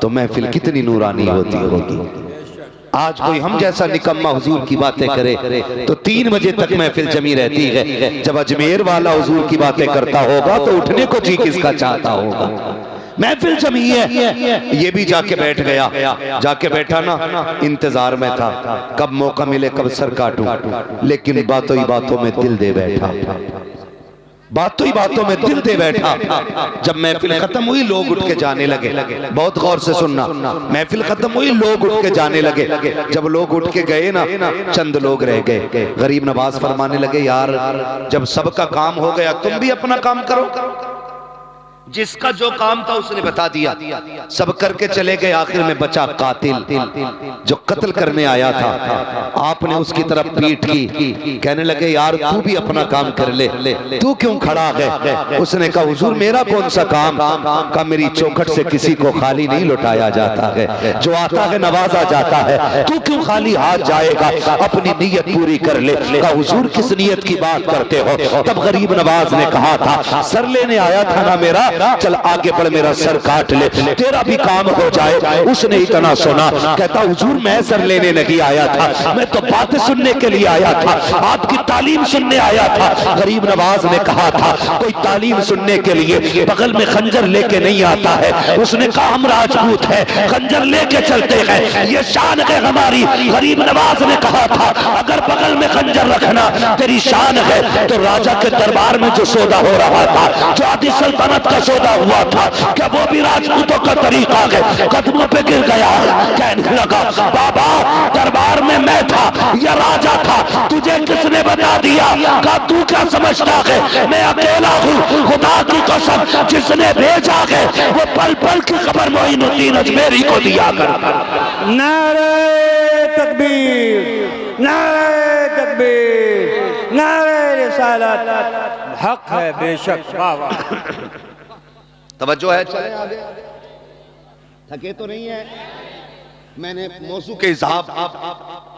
तो महफिल कितनी नूरानी होती होगी। आज कोई हम जैसा निकम्मा हुजूर की बातें करे तो 3 बजे तक महफिल जमी रहती है। जब अजमेर वाला हुजूर की बातें करता होगा तो उठने को जी किसका चाहता होगा। महफिल जमी है, ये भी जाके बैठ गया। जाके बैठा ना, इंतजार में था कब मौका मिले, कब सर काटूं, लेकिन बातों ही बातों में दिल दे बैठा। बातों ही बातों में दिल दे बैठा। जब महफिल खत्म हुई लोग उठ के जाने लगे। बहुत गौर से सुनना, महफिल खत्म हुई लोग उठ के जाने लगे। जब लोग उठ के गए ना, चंद लोग रह गए। गरीब नवाज फरमाने लगे, यार जब सबका काम हो गया तुम भी अपना काम करो। जिसका जो काम था उसने बता दिया, सब करके चले गए। आखिर में बचा कातिल, जो कत्ल करने आया था। आपने उसकी तरफ पीठ की, कहने लगे यार तू भी अपना काम कर ले, तू क्यों खड़ा है? उसने कहा हुजूर मेरा कौन सा काम? का मेरी चौखट से किसी को खाली नहीं लौटाया जाता है, जो आता है नवाजा जाता है। तू क्यों खाली हाथ जाएगा? अपनी नीयत पूरी कर ले। कहा हुजूर किस नीयत की बात करते हो? तब गरीब नवाज ने कहा था सर लेने आया था ना मेरा, चल आगे बढ़ मेरा सर काट ले, तेरा भी काम हो जाए। उसने इतना सुना, कहता हुजूर मैं सर लेने नहीं आया था, मैं तो बातें सुनने के लिए आया था, आपकी तालीम सुनने आया था। गरीब नवाज ने कहा था कोई तालीम सुनने के लिए बगल में खंजर लेके नहीं आता है। उसने कहा हम राजपूत है, खंजर लेके चलते हैं, ये शान है हमारी। गरीब नवाज ने कहा था अगर बगल में खंजर रखना तेरी शान है तो राजा के दरबार में जो सौदा हो रहा था, जो आदि सल्तनत का सौदा हुआ था, क्या वो भी राजपूतों का तरीका है? कदमों पे गिर गया, कहने लगा बाबा दरबार में मैं था या राजा था, तुझे किसने बता दिया? कहा तू क्या समझता है मैं अकेला हूँ? खुदा की कसम जिसने भेजा है वो पल पल की खबर मोइनुद्दीन अजमेरी को दिया कर। नारे तकबीर, नारे तकबीर, नारे रिसालत। हक है बेशक। वाह वाह। तवज्जो है, चले आगे। थके तो नहीं है? मैंने मौजू के हिसाब,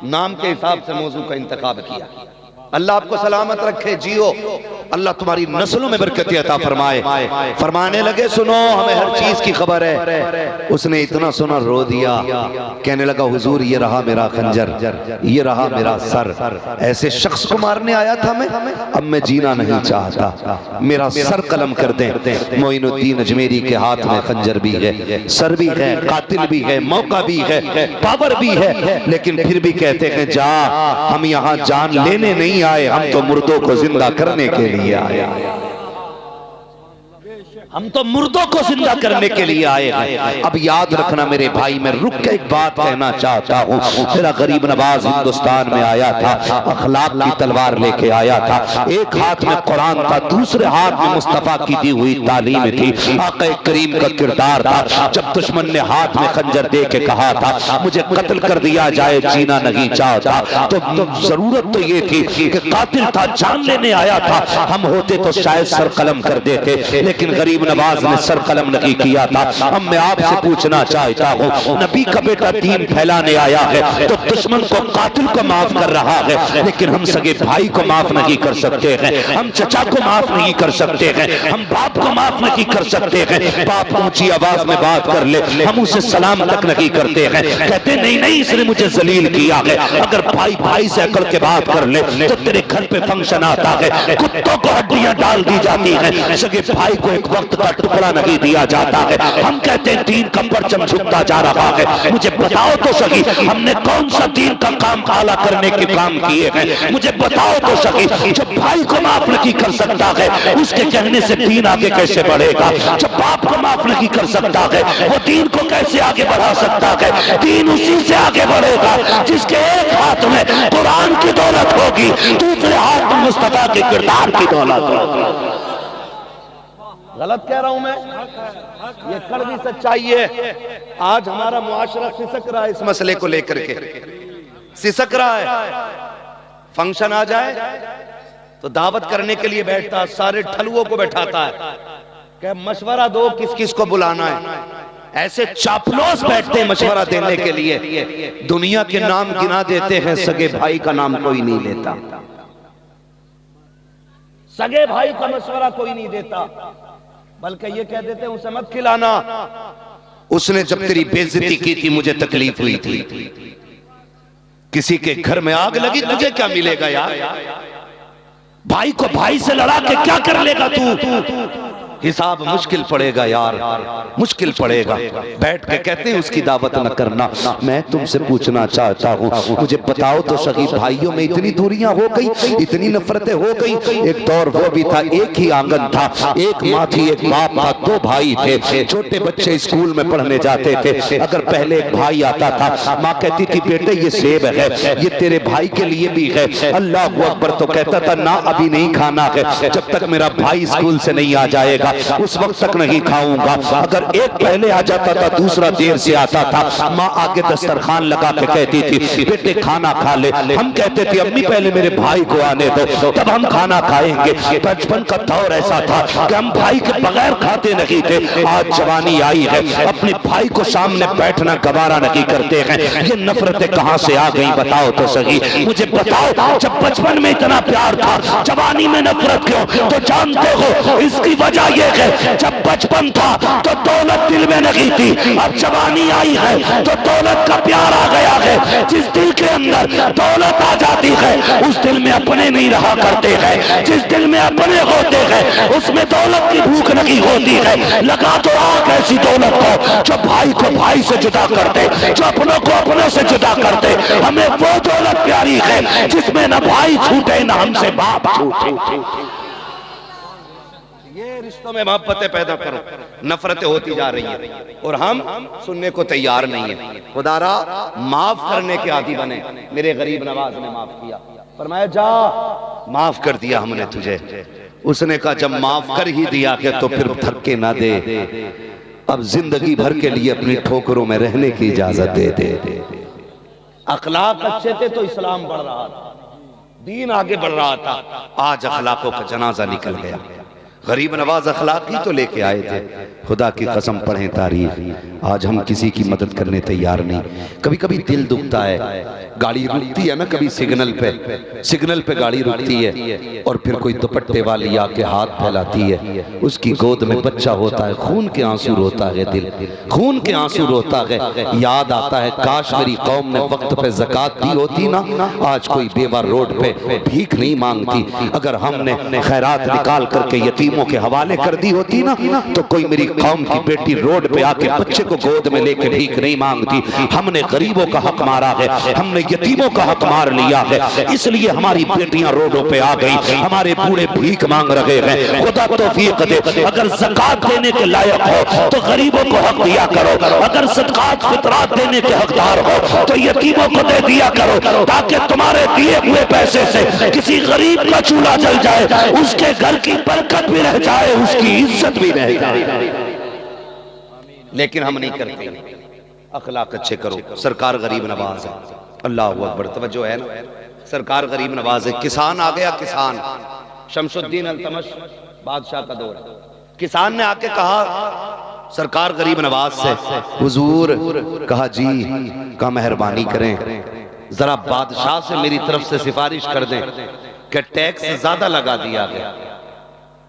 नाम के हिसाब से मौजू का इंतखाब किया। अल्लाह आपको सलामत रखे, जियो, अल्लाह तुम्हारी नस्लों में बरकत अता फरमाए। फरमाने लगे सुनो हमें हर चीज की खबर है। उसने इतना सुना रो दिया, कहने लगा हुजूर ये रहा मेरा खंजर, ये रहा मेरा सर, ऐसे शख्स को मारने आया था मैं, अब मैं जीना नहीं चाहता, मेरा सर कलम कर दें। मोइनुद्दीन अजमेरी के हाथ में खंजर भी है, सर भी है, कातिल भी है, मौका भी है, पावर भी है, लेकिन फिर भी कहते हैं जा हम यहाँ जान लेने नहीं आए, हम तो मुर्दों को जिंदा करने के लिए आए, हम तो मुर्दों को जिंदा करने के लिए आए हैं। अब याद रखना मेरे भाई, मैं रुक के एक बात कहना चाहता हूँ। मेरा गरीब नवाज हिंदुस्तान में आया था, अखलाक की तलवार लेके आया था, एक हाथ में कुरान था, दूसरे हाथ में मुस्तफा की दी हुई तालीम थी, आक़ा करीम का किरदार था। जब दुश्मन ने हाथ में खंजर दे के कहा था मुझे कत्ल कर दिया जाए, जीना नहीं चाहता, तो जरूरत तो ये थी कि कातिल था, जान लेने आया था, हम होते तो शायद सर कलम कर देते, लेकिन गरीब नवाज ने सर कलम नहीं किया था। अब मैं आपसे पूछना चाहता हूँ, नबी का बेटा दीन फैलाने आया है तो दुश्मन को कातिल को माफ कर रहा है, लेकिन हम सगे भाई को माफ नहीं कर सकते हैं, हम चचा को माफ नहीं कर सकते हैं, हम बाप को माफ नहीं कर सकते हैं। बाप ऊंची आवाज में बात कर ले, हम उसे सलाम तक नहीं करते हैं, कहते नहीं नहीं इसने मुझे जलील किया है। अगर भाई भाई से अकड़ के बात कर ले तो तेरे घर पे फंक्शन आता है, कुत्तों को हड्डियां डाल दी जाती है, सगे भाई को एक वक्त का टुकड़ा नहीं दिया जाता है। हम कहते हैं दीन का परचम झुकता जा रहा है, मुझे बताओ तो सही हमने कौन सा दीन का काम आला करने के काम किए हैं? मुझे बताओ तो सही, जब भाई को माफ नहीं कर सकता है उसके कहने से दीन आगे कैसे बढ़ेगा? जब बाप को माफ नहीं कर सकता है वो दीन को कैसे आगे बढ़ा सकता है? दीन उसी से आगे बढ़ेगा जिसके एक हाथ में कुरान की दौलत होगी, दूसरे हाथ में मुस्तफा के किरदार की दौलत होगी। गलत कह रहा हूं मैं? ये कड़वी सच्चाई है। आज हमारा मुआशरा सिसक रहा है, इस मसले को लेकर के सिसक रहा है। फंक्शन आ जाए तो दावत करने के लिए बैठता है, सारे ठलुओं को बैठाता है, क्या मशवरा दो किस किस को बुलाना है। ऐसे चापलूस बैठते हैं मशवरा देने के लिए, दुनिया के नाम गिना देते हैं, सगे भाई का नाम कोई नहीं लेता, सगे भाई का मशवरा कोई नहीं देता, बल्कि ये कह देते हैं उसे मत खिलाना, उसने जब तेरी बेइज्जती की थी मुझे तकलीफ हुई थी। किसी के घर में आग लगी तुझे क्या मिलेगा यार? भाई को भाई से लड़ा के क्या कर लेगा तू? हिसाब मुश्किल पड़ेगा यार, मुश्किल पड़ेगा। बैठ के कहते हैं उसकी दावत न करना। मैं तुमसे पूछना चाहता हूँ, मुझे बताओ तो सही, भाइयों में इतनी दूरियां हो गई, इतनी नफरतें हो गई। एक दौर वो भी था, एक ही आंगन था, एक माँ थी, एक बाप था, दो भाई थे। छोटे बच्चे स्कूल में पढ़ने जाते थे। अगर पहले एक भाई आता था, माँ कहती थी बेटे ये सेब है, ये तेरे भाई के लिए भी है। अल्लाह अकबर। तो कहता था ना अभी नहीं खाना है, जब तक मेरा भाई स्कूल से नहीं आ जाएगा उस वक्त तक नहीं खाऊंगा। अगर एक पहले आ जाता था, दूसरा देर से आता था, माँ आगे दस्तरखान लगा के कहती थी बेटे खाना खा ले। हम कहते थे अम्मी पहले मेरे भाई को आने दो, तब हम खाना खाएंगे। बचपन का दौर ऐसा था कि हम भाई के बगैर खाते नहीं थे। आज जवानी आई है, अपने भाई को सामने बैठना गवारा नहीं करते हैं। ये नफरतें कहां से आ गई बताओ तो सही, मुझे बताओ। जब बचपन में इतना प्यार था, जवानी में नफरत क्यों? तो जानते हो इसकी वजह यह है, जब बचपन था तो दौलत दिल में नहीं थी, अब जवानी आई है तो दौलत का प्यार आ गया है। जिस दिल के अंदर दौलत आ जाती है उस दिल में अपने नहीं रहा करते हैं। जिस दिल में अपने होते हैं उसमें दौलत की भूख नहीं होती है। लगा तो आग ऐसी दौलत को जो भाई को भाई से जुदा करते, जो अपनों को अपनों से जुदा करते। हमें वो दौलत प्यारी है जिसमें न भाई छूटे न हमसे बाप छूटे। ये रिश्तों में मोहब्बतें पैदा करो, नफरतें होती जा रही हैं और हम सुनने को तैयार नहीं है। खुदारा माफ करने के आदी बने। मेरे गरीब नवाज ने माफ किया, फरमाया जा माफ कर दिया हमने तुझे। उसने कहा जब माफ कर ही दिया कि तो फिर धक्के ना दे, अब जिंदगी भर के लिए अपनी ठोकरों में रहने की इजाजत दे दे। अखलाक अच्छे थे तो इस्लाम बढ़ रहा था, दीन आगे बढ़ रहा था। आज अखलाकों का जनाजा निकल गया। गरीब नवाज अखलाक ही तो लेके आए थे। खुदा की कसम पढ़ें तारीख, आज हम किसी की मदद करने तैयार नहीं। कभी कभी दिल दुखता है, गाड़ी रुकती है ना कभी सिग्नल पे गाड़ी रुकती है और फिर कोई दुपट्टे वाली आके हाथ फैलाती है, उसकी गोद में बच्चा होता है, खून के आंसू रोता है दिल, खून के आंसू रोता है। याद आता है काश मेरी कौम ने वक्त पे ज़कात दी होती ना, आज कोई बेवा रोड पे भीख नहीं मांगती। अगर हमने खैरात निकाल करके यतीमों के हवाले कर दी होती ना, तो कोई मेरी कौम की बेटी रोड पे आके बच्चे को गोद में लेके भीख नहीं मांगती। हमने गरीबों का हक मारा है, हमने यतीमों का हक मार लिया है, इसलिए हमारी बेटियां रोडों पे आ गई, हमारे बूढ़े भीख मांग रहे हैं। खुदा तौफीक दे, अगर ज़कात देने के लायक हो तो गरीबों को हक दिया करो, अगर सदकात फितरात देने के हकदार हो तो यतीमों को दे दिया करो, ताकि तुम्हारे दिए हुए पैसे से किसी गरीब का चूल्हा जल जाए, उसके घर की बरकत भी रह जाए, उसकी इज्जत भी रह जाए। लेकिन हम नहीं करते। अखलाक अच्छे करो। सरकार गरीब नवाज है, अल्लाह अकबर, तवज्जो है ना, सरकार गरीब नवाज है। किसान आ गया, किसान शमसुद्दीन अल्तमश बादशाह का दौर है। किसान ने आके कहा सरकार गरीब नवाज से, हुजूर, कहा जी का मेहरबानी करें, जरा बादशाह से मेरी तरफ से सिफारिश कर दें कि टैक्स ज्यादा लगा दिया गया,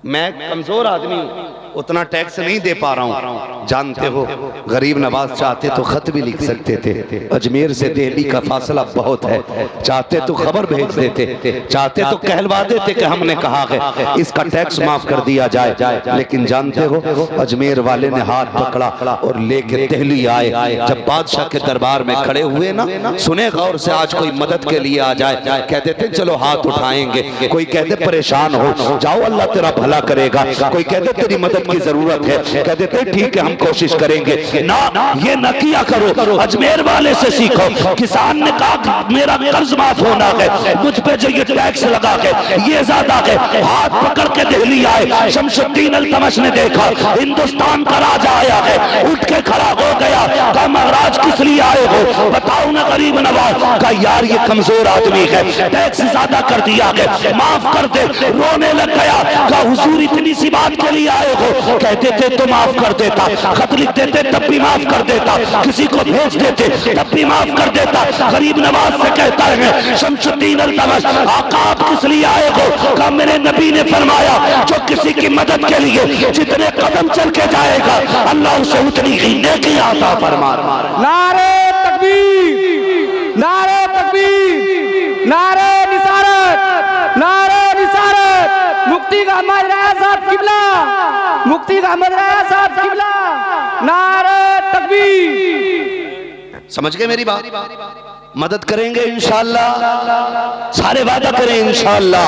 मैं कमजोर आदमी हूं, उतना टैक्स नहीं दे पा रहा हूं। जानते हो गरीब नवाज चाहते तो खत भी लिख सकते थे, अजमेर से दिल्ली का फासला बहुत है, चाहते तो खबर भेज देते, चाहते तो कहलवा देते कि हमने कहा है इसका टैक्स माफ कर दिया जाए। लेकिन जानते हो अजमेर वाले ने हाथ पकड़ा और लेके दिल्ली आए। जब बादशाह के दरबार में खड़े हुए ना, सुने गौर से, आज कोई मदद के लिए आ जाए, कह देते चलो हाथ उठाएंगे, कोई कहते परेशान हो जाओ अल्लाह तेरा भला करेगा, कोई कहते तेरी मदद की जरूरत है, कह देते ठीक है हम कोशिश करेंगे। ना, ये न किया करो, अजमेर वाले से सीखो। किसान ने कहा मेरा कर्ज माफ होना है, मुझ पे जो ये टैक्स लगा के ये ज्यादा है, हाथ पकड़ के दिल्ली आए। शमसुद्दीन अल्तमश ने देखा हिंदुस्तान का राजा आया है, उठ के खड़ा हो गया, कहा महाराज किस लिए आए हो, बताओ ना गरीब नवाज। का यार ये कमजोर आदमी है, टैक्स ज्यादा कर दिया है, माफ कर दे। रोने लग गया, का हुजूर इतनी सी बात के लिए आए हो, कहते थे तो माफ कर देता, खत लिख देते तब भी माफ कर देता, किसी को भेज देते तब भी माफ कर देता। गरीब नवाज से कहता है शमसुद्दीन अल्तमश, आका आप किस लिए आए हो, का मेरे नबी ने फरमाया जो किसी की मदद के लिए जितने कदम चल के जाएगा अल्लाह उसे उतनी ही नेकी अता फरमा। नारे तकबीर, नारे तकबीर, नारे निसारत, नारे निसारत। मुफ्ती का माजरा साहब किबला। मुफ्ती अहमद राया साहब किबला, नारे तकबीर। समझ गए मेरी बात? मदद करेंगे इंशाअल्लाह, सारे वादा करें इंशाअल्लाह।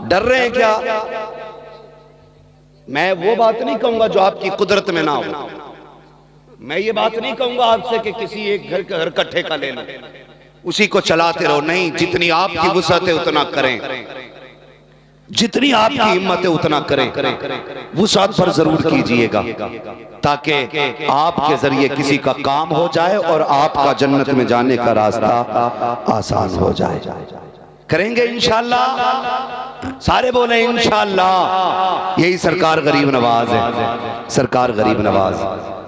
डर रहे हैं क्या? मैं वो बात नहीं कहूंगा जो आपकी कुदरत में ना हो। मैं ये बात नहीं कहूंगा आपसे कि किसी एक घर का ठेका ले लो, उसी को चलाते रहो। नहीं, जितनी आपकी वुसअत है उतना करें, जितनी आपकी हिम्मत है उतना करें। वुसअत पर जरूर कीजिएगा ताकि आपके जरिए किसी का काम हो जाए और आपका जन्नत में जाने का रास्ता आसान हो जाए। करेंगे इंशाअल्लाह, सारे बोले इंशाअल्लाह। यही सरकार गरीब नवाज है, सरकार गरीब नवाज।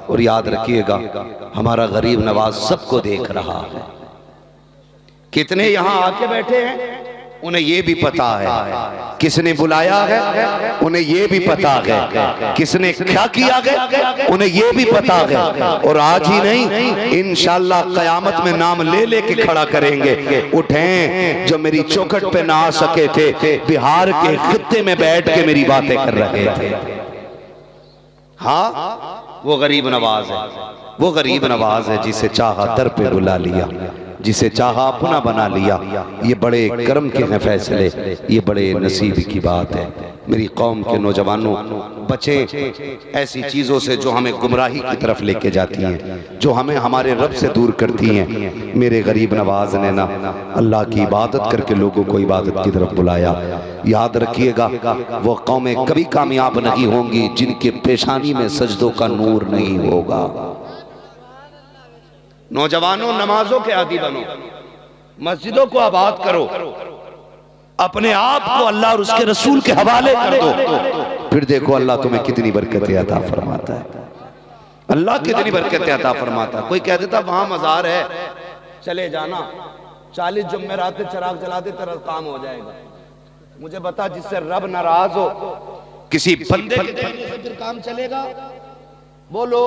और याद रखिएगा, हमारा गरीब नवाज सबको देख रहा है। कितने यहां आके बैठे हैं उन्हें यह भी पता है किसने बुलाया है, उन्हें यह भी पता है किसने क्या किया है, उन्हें यह भी पता है। और आज ही नहीं, इंशाअल्लाह कयामत में नाम ले लेके खड़ा करेंगे। उठें जो मेरी चौखट पे ना आ सके थे, बिहार के खित्ते में बैठ के मेरी बातें कर रहे थे। हाँ, वो गरीब नवाज है, वो गरीब नवाज है जिसे चाहा दर पे बुला लिया, जिसे चाहा अपना बना लिया। ये बड़े कर्म के हैं फैसले, ये बड़े नसीब की बात है। मेरी कौम के नौजवानों, बचें ऐसी चीज़ों से जो हमें गुमराही की तरफ लेके जाती हैं, जो हमें हमारे रब से दूर करती हैं। मेरे गरीब नवाज ने ना अल्लाह की इबादत करके लोगों को इबादत की तरफ बुलाया। याद रखिएगा, वो कौमें कभी कामयाब नहीं होंगी जिनके पेशानी में सजदों का नूर नहीं होगा। नौजवानों, नमाजों के आदी बनो, मस्जिदों को आबाद करो, अपने आप को अल्लाह और उसके रसूल के हवाले कर दो। फिर देखो अल्लाह तुम्हें कितनी बरकतें अता फरमाता है, अल्लाह कितनी बरकतें अता फरमाता है। कोई कह देता वहां मजार है, चले जाना, 40 जुम्मेरात चिराग जला दे तेरा काम हो जाएगा। मुझे बता, जिससे रब नाराज हो किसी बंदे के कहने से फिर काम चलेगा? बोलो,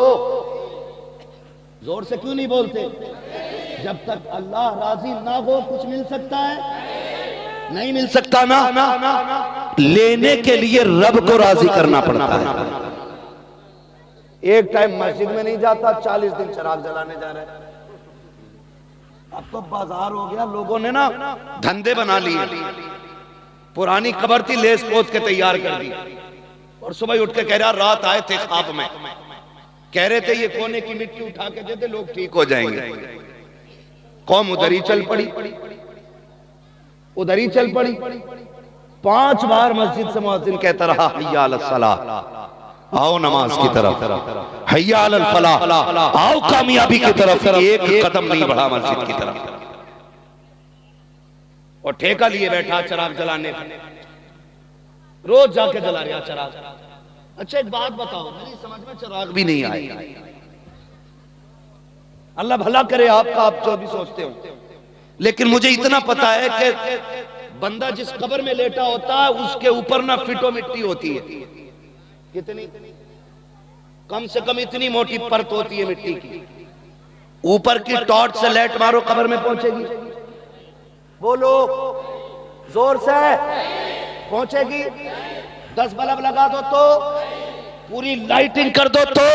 जोर से क्यों नहीं बोलते? जब तक अल्लाह राजी ना हो कुछ मिल सकता है? नहीं मिल सकता ना। लेने के लिए रब को राजी करना पड़ता है। एक टाइम मस्जिद में नहीं जाता, 40 दिन चिराग जलाने जा रहे हैं। अब तो बाजार हो गया, लोगों ने ना धंधे बना लिए। पुरानी कबर थी, लेस पोत के तैयार कर दी, और सुबह उठ के कह रहा, रात आए थे ख्वाब में, कह रहे थे ये कोने की मिट्टी उठा के दे दे, लोग ठीक हो जाएंगे। कौम उधर ही चल पड़ी, उधर ही चल पड़ी। 5 बार मस्जिद से मुअज्जिन कहता रहा, हय्या अलस सलाह, आओ नमाज की तरफ, हय्या अलल फलाह, आओ कामयाबी की तरफ। एक कदम नहीं बढ़ा मस्जिद की तरफ, और ठेका लिए बैठा चिराग जलाने का। रोज जाके जला रहा चिराग। अच्छा एक बात बताओ, मेरी समझ में चिराग भी नहीं आई। अल्लाह भला करे आपका, आप जो भी सोचते हो, लेकिन मुझे इतना पता है कि बंदा जिस कब्र में लेटा होता है उसके ऊपर ना फिटो मिट्टी होती है। कितनी? कम से कम इतनी मोटी परत होती है मिट्टी की। ऊपर की टॉर्च से लाइट मारो, कब्र में पहुंचेगी? बोलो जोर से, पहुंचेगी? 10 बल्ब लगा दो तो, पूरी लाइटिंग कर दो तो,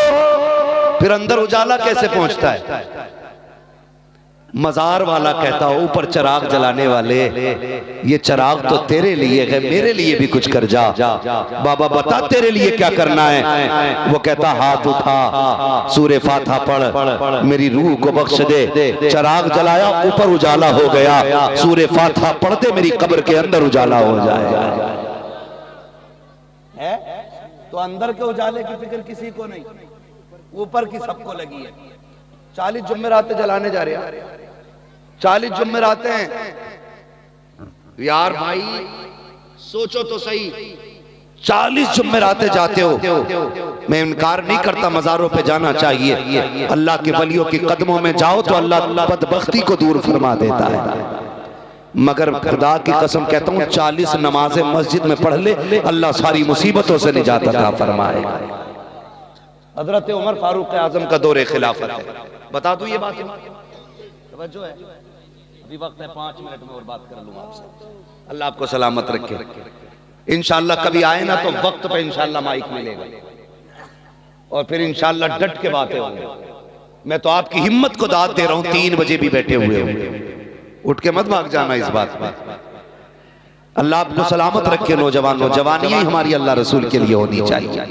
फिर अंदर उजाला कैसे पहुंचता है? मजार वाला कहता हो, ऊपर चिराग जलाने वाले, ये चिराग तो तेरे लिए है, मेरे लिए भी कुछ कर जा। बाबा बता तेरे लिए क्या करना है? वो कहता, हाथ उठा, सूरे फातिहा पढ़, मेरी रूह को बख्श दे। चिराग जलाया, ऊपर उजाला हो गया, सूरे फातिहा पढ़ते मेरी कब्र के अंदर उजाला हो जाए। है तो अंदर के उजाले की फिक्र किसी को नहीं, ऊपर की सबको लगी है। 40 जुम्मेरातें जलाने जा रहे हैं, 40 जुम्मेरातें हैं यार। भाई सोचो तो सही, 40 जुम्मेरातें जाते हो। मैं इनकार नहीं करता, मजारों पे जाना चाहिए। अल्लाह के वलियों के कदमों में जाओ तो अल्लाह बदबख्ती को दूर फरमा देता है। मगर खुदा की कसम कहता हूँ, 40 नमाजें मस्जिद में पढ़ ले, अल्लाह सारी मुसीबतों से निजात अता फरमाए। हजरत उमर फारूक आजम का दौरे खिलाफत है। बता दूं ये बात, तवज्जो है? अभी वक्त है 5 मिनट में और बात कर लूंगा आपसे। अल्लाह आपको सलामत रखे। इंशाअल्लाह कभी आए ना तो वक्त पे इंशाअल्लाह माइक मिलेगा और फिर इंशाअल्लाह डट के बातें होंगी। मैं तो आपकी हिम्मत को दाद दे रहा हूं, 3 बजे भी बैठे हुए हो, उठ के मत भाग जाना इस बात में। अल्लाह आपको सलामत रखे नौजवानों। जवानी ही हमारी अल्लाह रसूल के लिए होनी चाहिए,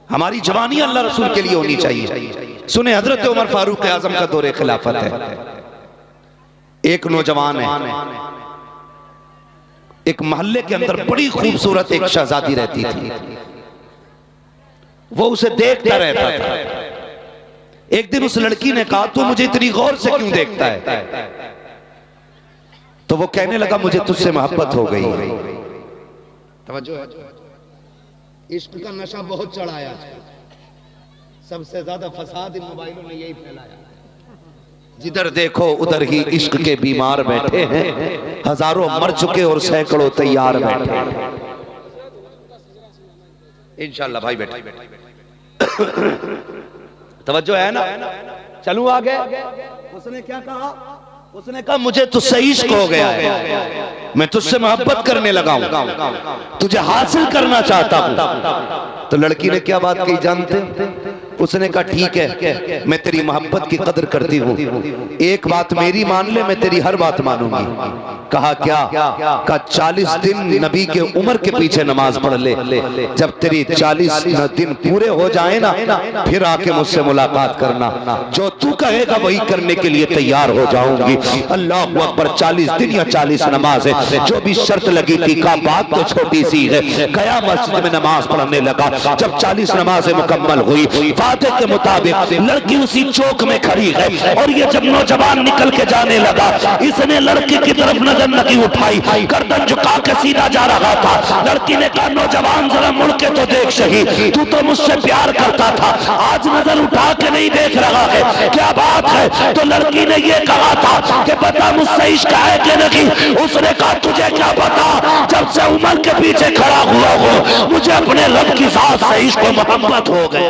हमारी जवानी अल्लाह रसूल के लिए होनी चाहिए। सुने, हजरत उमर फारूक आजम का दौरे खिलाफत है। एक नौजवान है, एक मोहल्ले के अंदर बड़ी खूबसूरत एक शहजादी रहती थी। वो उसे देखता रहता था। एक दिन उस लड़की ने कहा, तू मुझे इतनी गौर से क्यों देखता है? तो वो कहने लगा, मुझे तुझसे मोहब्बत हो गई है। तवज्जो है, इश्क का नशा बहुत चढ़ाया, सबसे ज्यादा फसाद इन मोबाइलों ने यही फैलाया। जिधर देखो उधर ही इश्क के बीमार बैठे हैं, हजारों मर चुके और सैकड़ों तैयार बैठे हैं। इंशाअल्लाह भाई बैठे तवज्जो है ना। चलूं आगे। उसने क्या कहा? उसने कहा, मुझे तुझसे इश्क हो गया है, मैं तुझसे मोहब्बत करने लगा हूं, तुझे हासिल करना चाहता हूं। तो लड़की ने क्या बात कही जानते? उसने कहा, ठीक है, मैं तेरी मोहब्बत की कदर करती हूँ, एक बात मेरी मान ले, मैं तेरी हर बात मानूंगी। कहा क्या? कहा 40 दिन नबी के उम्र के पीछे नमाज पढ़ ले, जब तेरी 40 दिन पूरे हो जाए ना, फिर आके मुझसे मुलाकात करना, जो तू कहेगा वही करने के लिए तैयार हो जाऊंगी। अल्लाह अकबर। 40 दिन या 40 नमाज है, जो भी शर्त लगी थी। का बात तो छोटी सी है। गया मस्जिद में नमाज पढ़ने लगा। जब 40 नमाजें मुकम्मल हुई, फातिह के मुताबिक लड़की उसी चौक में खड़ी है, और ये जब नौजवान निकल के जाने लगा, इसने लड़की की तरफ नजर नहीं उठाई, गर्दन झुका के सीधा जा रहा था। लड़की ने कहा, नौजवान जरा मुड़ के तो देख सही, तू तो मुझसे प्यार करता था, आज नजर उठा के नहीं देख रहा है, क्या बात है? तो लड़की ने ये कहा था कि पता मुझसे इश्क है कि नहीं? उसने कहा, तुझे क्या पता, जब से उम्र के पीछे खड़ा हुआ हो, मुझे अपने रब की जात से इश्क मोहब्बत हो गए।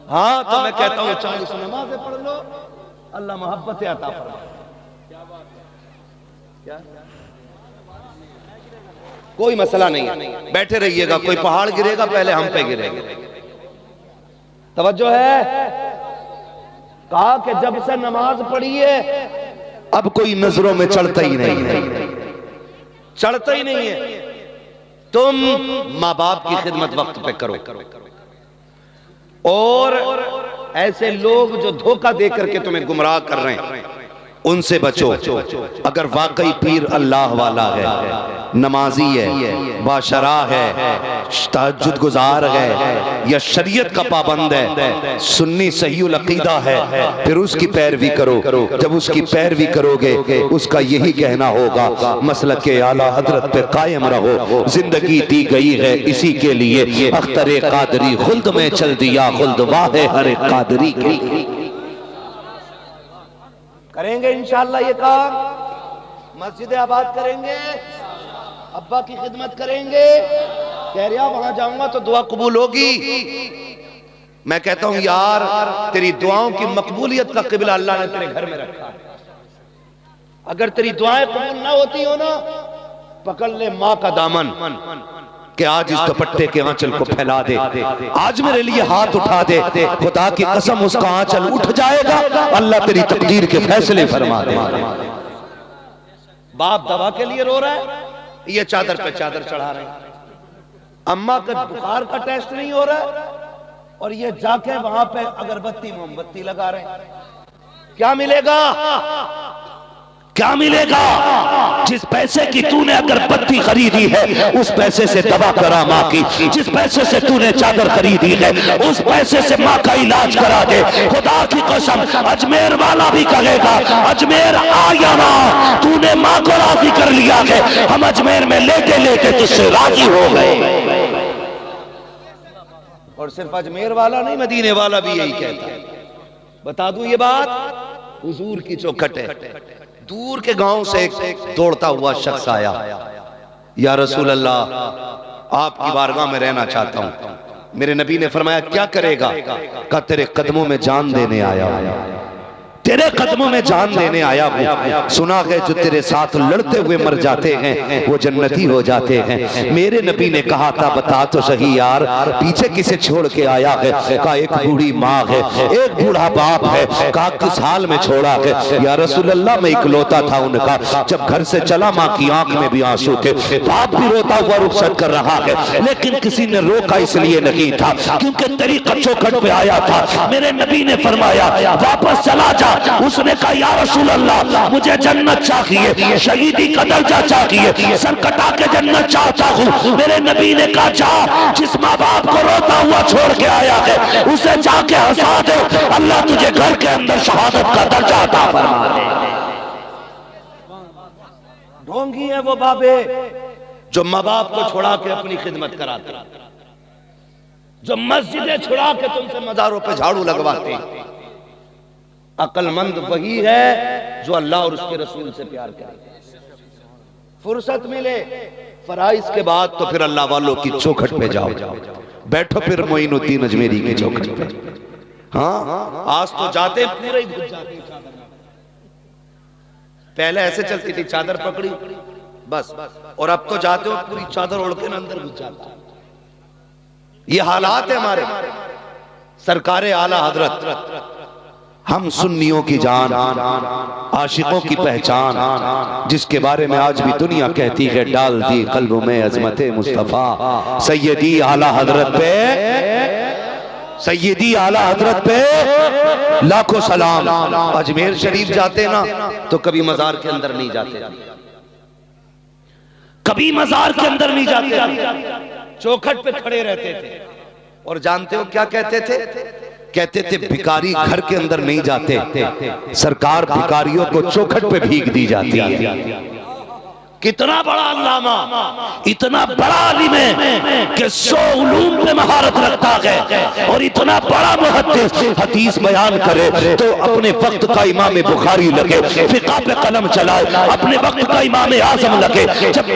हाँ, तो मैं कहता हूँ 40 नमाज़ें पढ़ लो, अल्लाह मोहब्बत अता फरमाए। क्या? कोई मसला नहीं है, बैठे रहिएगा। कोई पहाड़ गिरेगा पहले हम पे गिरेगा। तवज्जो है। कहा कि जब से नमाज पढ़ी है, अब कोई नजरों में चढ़ता ही नहीं है, चढ़ता ही नहीं है। तुम माँ बाप की खिदमत वक्त पे करो, और ऐसे लोग जो धोखा दे करके तुम्हें गुमराह कर रहे हैं, उनसे बचो। अगर वाकई पीर अल्लाह वाला है, नमाजी है, बाशरा है, तहज्जुद गुजार है, या शरीयत का पाबंद है, सुन्नी सहीउल अकीदा है, फिर उसकी पैरवी करो। जब उसकी पैरवी करोगे, उसका यही कहना होगा, मसलक के आला हजरत पे कायम रहो, जिंदगी दी गई है इसी के लिए, अख्तरे कादरी खुल्द में चल दिया, खुल्द वाहे हर कादरी के लिए। करेंगे इंशाअल्लाह ये काम, मस्जिद आबाद करेंगे, अब्बा की खिदमत करेंगे। कह रहा वहां जाऊंगा तो दुआ कबूल होगी। मैं कहता हूं यार, तेरी दुआओं की मकबूलियत का क़िबला अल्लाह ने तेरे घर में रखा है। अगर तेरी दुआएं कबूल ना होती हो ना, पकड़ ले माँ का दामन कि आज इस दुपट्टे के आंचल को फैला दे, आज मेरे लिए हाथ उठा दे, खुदा की कसम उसका आंचल उठ जाएगा, अल्लाह तेरी तकदीर के फैसले फरमा दे। बाप दवा के लिए रो रहा है, ये चादर पे चादर चढ़ा रहे हैं। अम्मा का बुखार का टेस्ट नहीं हो रहा है, और ये जाके वहां पे अगरबत्ती मोमबत्ती लगा रहे हैं। क्या मिलेगा? क्या मिलेगा? जिस पैसे की तूने अगरबत्ती खरीदी है, उस पैसे से दवा करा माँ की। जिस पैसे से तूने चादर खरीदी है, उस पैसे से माँ का इलाज करा दे। खुदा की कसम, अजमेर वाला भी कहेगा, अजमेर आया ना, तूने माँ को राजी कर लिया है, हम अजमेर में लेटे लेटे तुझसे राजी हो गए। और सिर्फ अजमेर वाला नहीं, मदीने वाला भी यही कहता है। बता दूं ये बात, हुजूर की चौखट है। दूर के गांव से एक दौड़ता हुआ शख्स आया, या रसूल अल्लाह, आपकी बारगाह में रहना चाहता हूं। मेरे नबी ने फरमाया, क्या करेगा? कहा तेरे कदमों में जान देने आया, तेरे कदमों में जान देने आया हूँ। सुना है जो तेरे साथ लड़ते हुए मर जाते हैं वो जन्नती हो जाते हैं। मेरे नबी ने कहा था बता तो सही यार पीछे किसे छोड़ के आया है? कहा एक बूढ़ी माँ है, एक बूढ़ा बाप है। कहा किस हाल में छोड़ा है? या रसूल अल्लाह मैं इकलौता था उनका, जब घर से चला माँ की आंख में भी आंसू थे, बाप भी रोता हुआ रुखसत कर रहा है, लेकिन किसी ने रोका इसलिए नहीं था क्योंकि तेरी चौखट पे आया था। मेरे नबी ने फरमाया वापस चला जा। उसने कहा या रसूल अल्लाह मुझे जन्नत चाहिए, शहीदी का दर्जा चाहिए, सर कटा के जन्नत चाहता हूँ। मेरे नबी ने कहा जा, जिस माँ बाप को रोता हुआ छोड़ के आया है उसे जाके हंसा दे, अल्लाह तुझे घर के अंदर शहादत का दर्जा अता फरमा दे। ढोंगी है वो बाबे जो माँ बाप को छुड़ा के अपनी खिदमत कराते, जो मस्जिदें छुड़ा के तुमसे मज़ारों पे झाड़ू लगवाते। अक्लमंद वही है जो अल्लाह और उसके रसूल से प्यार करे। फुर्सत मिले फराइज के बाद तो फिर अल्लाह वालों की चौखट पे जाओ, बैठो फिर मोइनुद्दीन अजमेरी की चौखट पे। हाँ आज तो जाते पूरे ही घुस जाते चादर में। पहले ऐसे चलती थी, चादर पकड़ी बस, और अब तो जाते हो पूरी चादर ओढ़ के अंदर घुस जाता। ये हालात है हमारे। सरकारे आला हजरत हम सुन्नियों की जान, आशिकों की पहचान, जिसके बारे में आज भी दुनिया कहती है डाल दी कल्ब में अजमत मुस्तफा। सैयदी आला हजरत पे, सैयदी आला हजरत पे लाखों सलाम। अजमेर शरीफ जाते ना तो कभी मजार के अंदर नहीं जाते, कभी मजार के अंदर नहीं जाते, चौखट पे खड़े रहते थे। और जानते हो क्या कहते थे? कहते थे भिखारी घर के अंदर नहीं जाते, सरकार भिखारियों को चौखट पे भीख दी जाती है। कितना बड़ा अल्लामा, इतना बड़ा आलिम है कि 100 उलूम पे महारत रखता है, और इतना बड़ा मुहद्दिस हदीस बयान करे तो अपने वक्त का इमाम बुखारी लगे, फिक़ह पे कलम चलाए, अपने वक्त का इमाम आज़म लगे, जब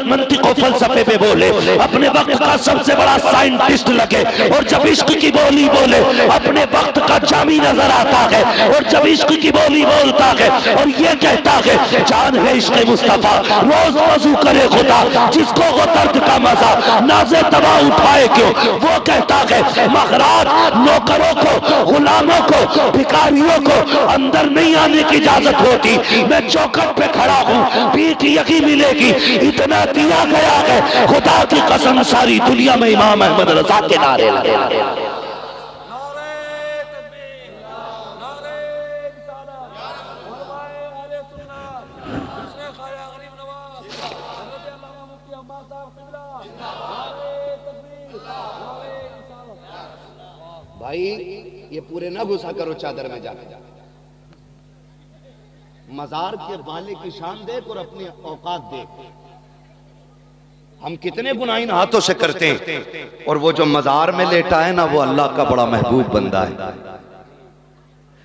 मंतिक़ और फ़लसफ़े पे बोले अपने वक्त का सबसे बड़ा साइंटिस्ट लगे, और जब इश्क की बोली बोले अपने वक्त का जामी नजर आता है, और जब इश्क की बोली बोलता है और ये कहता है जान है इश्क़ मुस्तफ़ा, रोज वज़ू करे खुदा, जिसको वो दर्द का मजा नाज़े तवा उठाए क्यों। वो कहता है महराज नौकरों को, गुलामों को, भिखारियों को अंदर नहीं आने की इजाजत होती। मैं चौखट पे खड़ा हूँ, पीठ यही मिलेगी, इतना दिया गया है खुदा की कसम सारी दुनिया में इमाम अहमद रज़ा के नारे लगे। भाई ये पूरे ना घुसा करो चादर में जाके, मजार के वाले की शान देख और अपनी औकात देख। हम कितने गुनाहीन हाथों से करते हैं, और वो जो मजार में लेटा है ना वो अल्लाह का बड़ा महबूब बंदा है,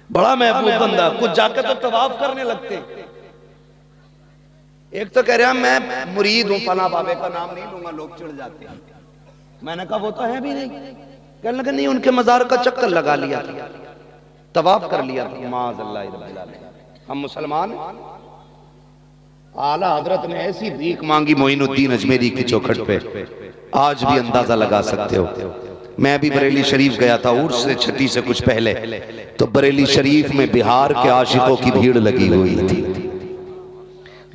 बड़ा महबूब बंदा। कुछ जाकर तो तवाफ करने लगते। एक तो कह रहा मैं मुरीद हूं, फला बाबे का नाम नहीं लूंगा, लोग चिढ़ जाते हैं। मैंने कहा वो तो है भी नहीं। कहने लगे नहीं, उनके मजार का चक्कर लगा लिया था, तवाफ कर लिया था। माज़अल्लाह रब्बिल आलमीन, हम मुसलमान। आला हजरत ने ऐसी भीख मांगी मोइनुद्दीन अजमेरी की चौखट पे, आज भी अंदाजा लगा सकते हो। मैं भी बरेली शरीफ गया था उर्स से छठी से कुछ पहले, तो बरेली शरीफ में बिहार के आशिकों की भीड़ लगी हुई थी,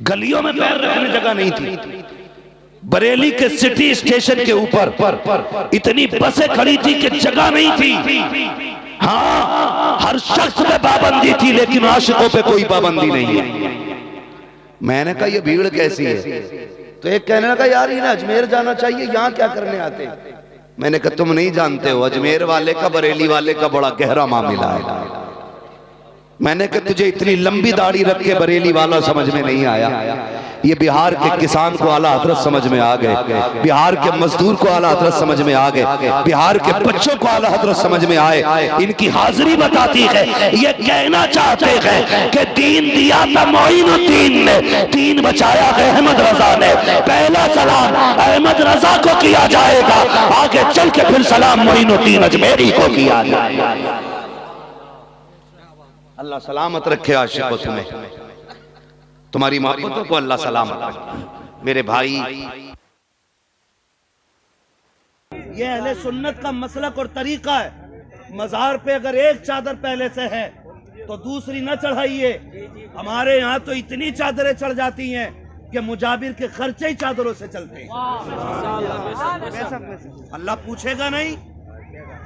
गलियों में पैर रखने जगह नहीं थी। बरेली के सिटी स्टेशन के ऊपर इतनी बसें खड़ी थी कि जगह नहीं थी। हाँ हर शख्स पे पाबंदी थी, लेकिन आशिकों पे कोई पाबंदी नहीं है। मैंने कहा ये भीड़ कैसी है? तो एक कहने लगा यार ये अजमेर जाना चाहिए, यहाँ क्या करने आते? मैंने कहा तुम नहीं जानते हो, अजमेर वाले का बरेली वाले का बड़ा गहरा मामला है। मैंने कहा तुझे इतनी लंबी दाढ़ी रख के बरेली वाला समझ में नहीं आया, ये बिहार के किसान को आला हजरत समझ में आ गए, बिहार के मजदूर को आला हजरत समझ में आ गए, बिहार के बच्चों को आला हजरत समझ में आए। इनकी हाजिरी बताती है, ये कहना चाहते हैं कि दीन दिया था मोइनुद्दीन ने, दीन बचाया है अहमद रजा ने। पहला सलाम अहमद रजा को किया जाएगा, आगे चल के फिर सलाम मोइनुद्दीन अजमेरी को किया जाएगा। अल्लाह सलामत रखे आशिकों तुम्हें, तुम्हारी मोहब्बतों को अल्लाह सलामत रखे। मेरे भाई, ये अहले सुन्नत का मसलक और तरीका है। मज़ार पे अगर एक चादर पहले से है तो दूसरी न चढ़ाइए। हमारे यहाँ तो इतनी चादरें चढ़ जाती हैं कि मुजाबिर के खर्चे ही चादरों से चलते हैं। अल्लाह पूछेगा नहीं।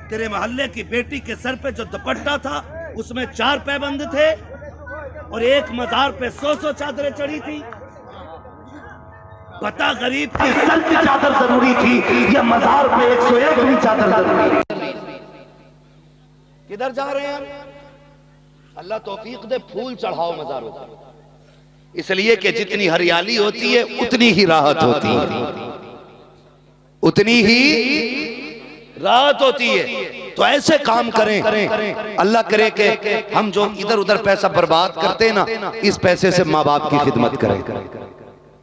तेरे मोहल्ले की बेटी के सर पे जो दुपट्टा था उसमें 4 पैबंद थे और एक मज़ार पे 100 चादरें चढ़ी थी। बता गरीब की सर की चादर जरूरी थी या मज़ार पे 101 चादर जरूरी थी? किधर जा रहे हैं? अल्लाह तौफीक दे, फूल चढ़ाओ मज़ारों पर, इसलिए कि जितनी हरियाली होती है उतनी ही राहत होती है, उतनी ही राहत होती है। तो ऐसे काम करें, अल्लाह करे कि हम जो इधर उधर पैसा बर्बाद करते हैं ना, इस पैसे से माँ बाप की खिदमत करें।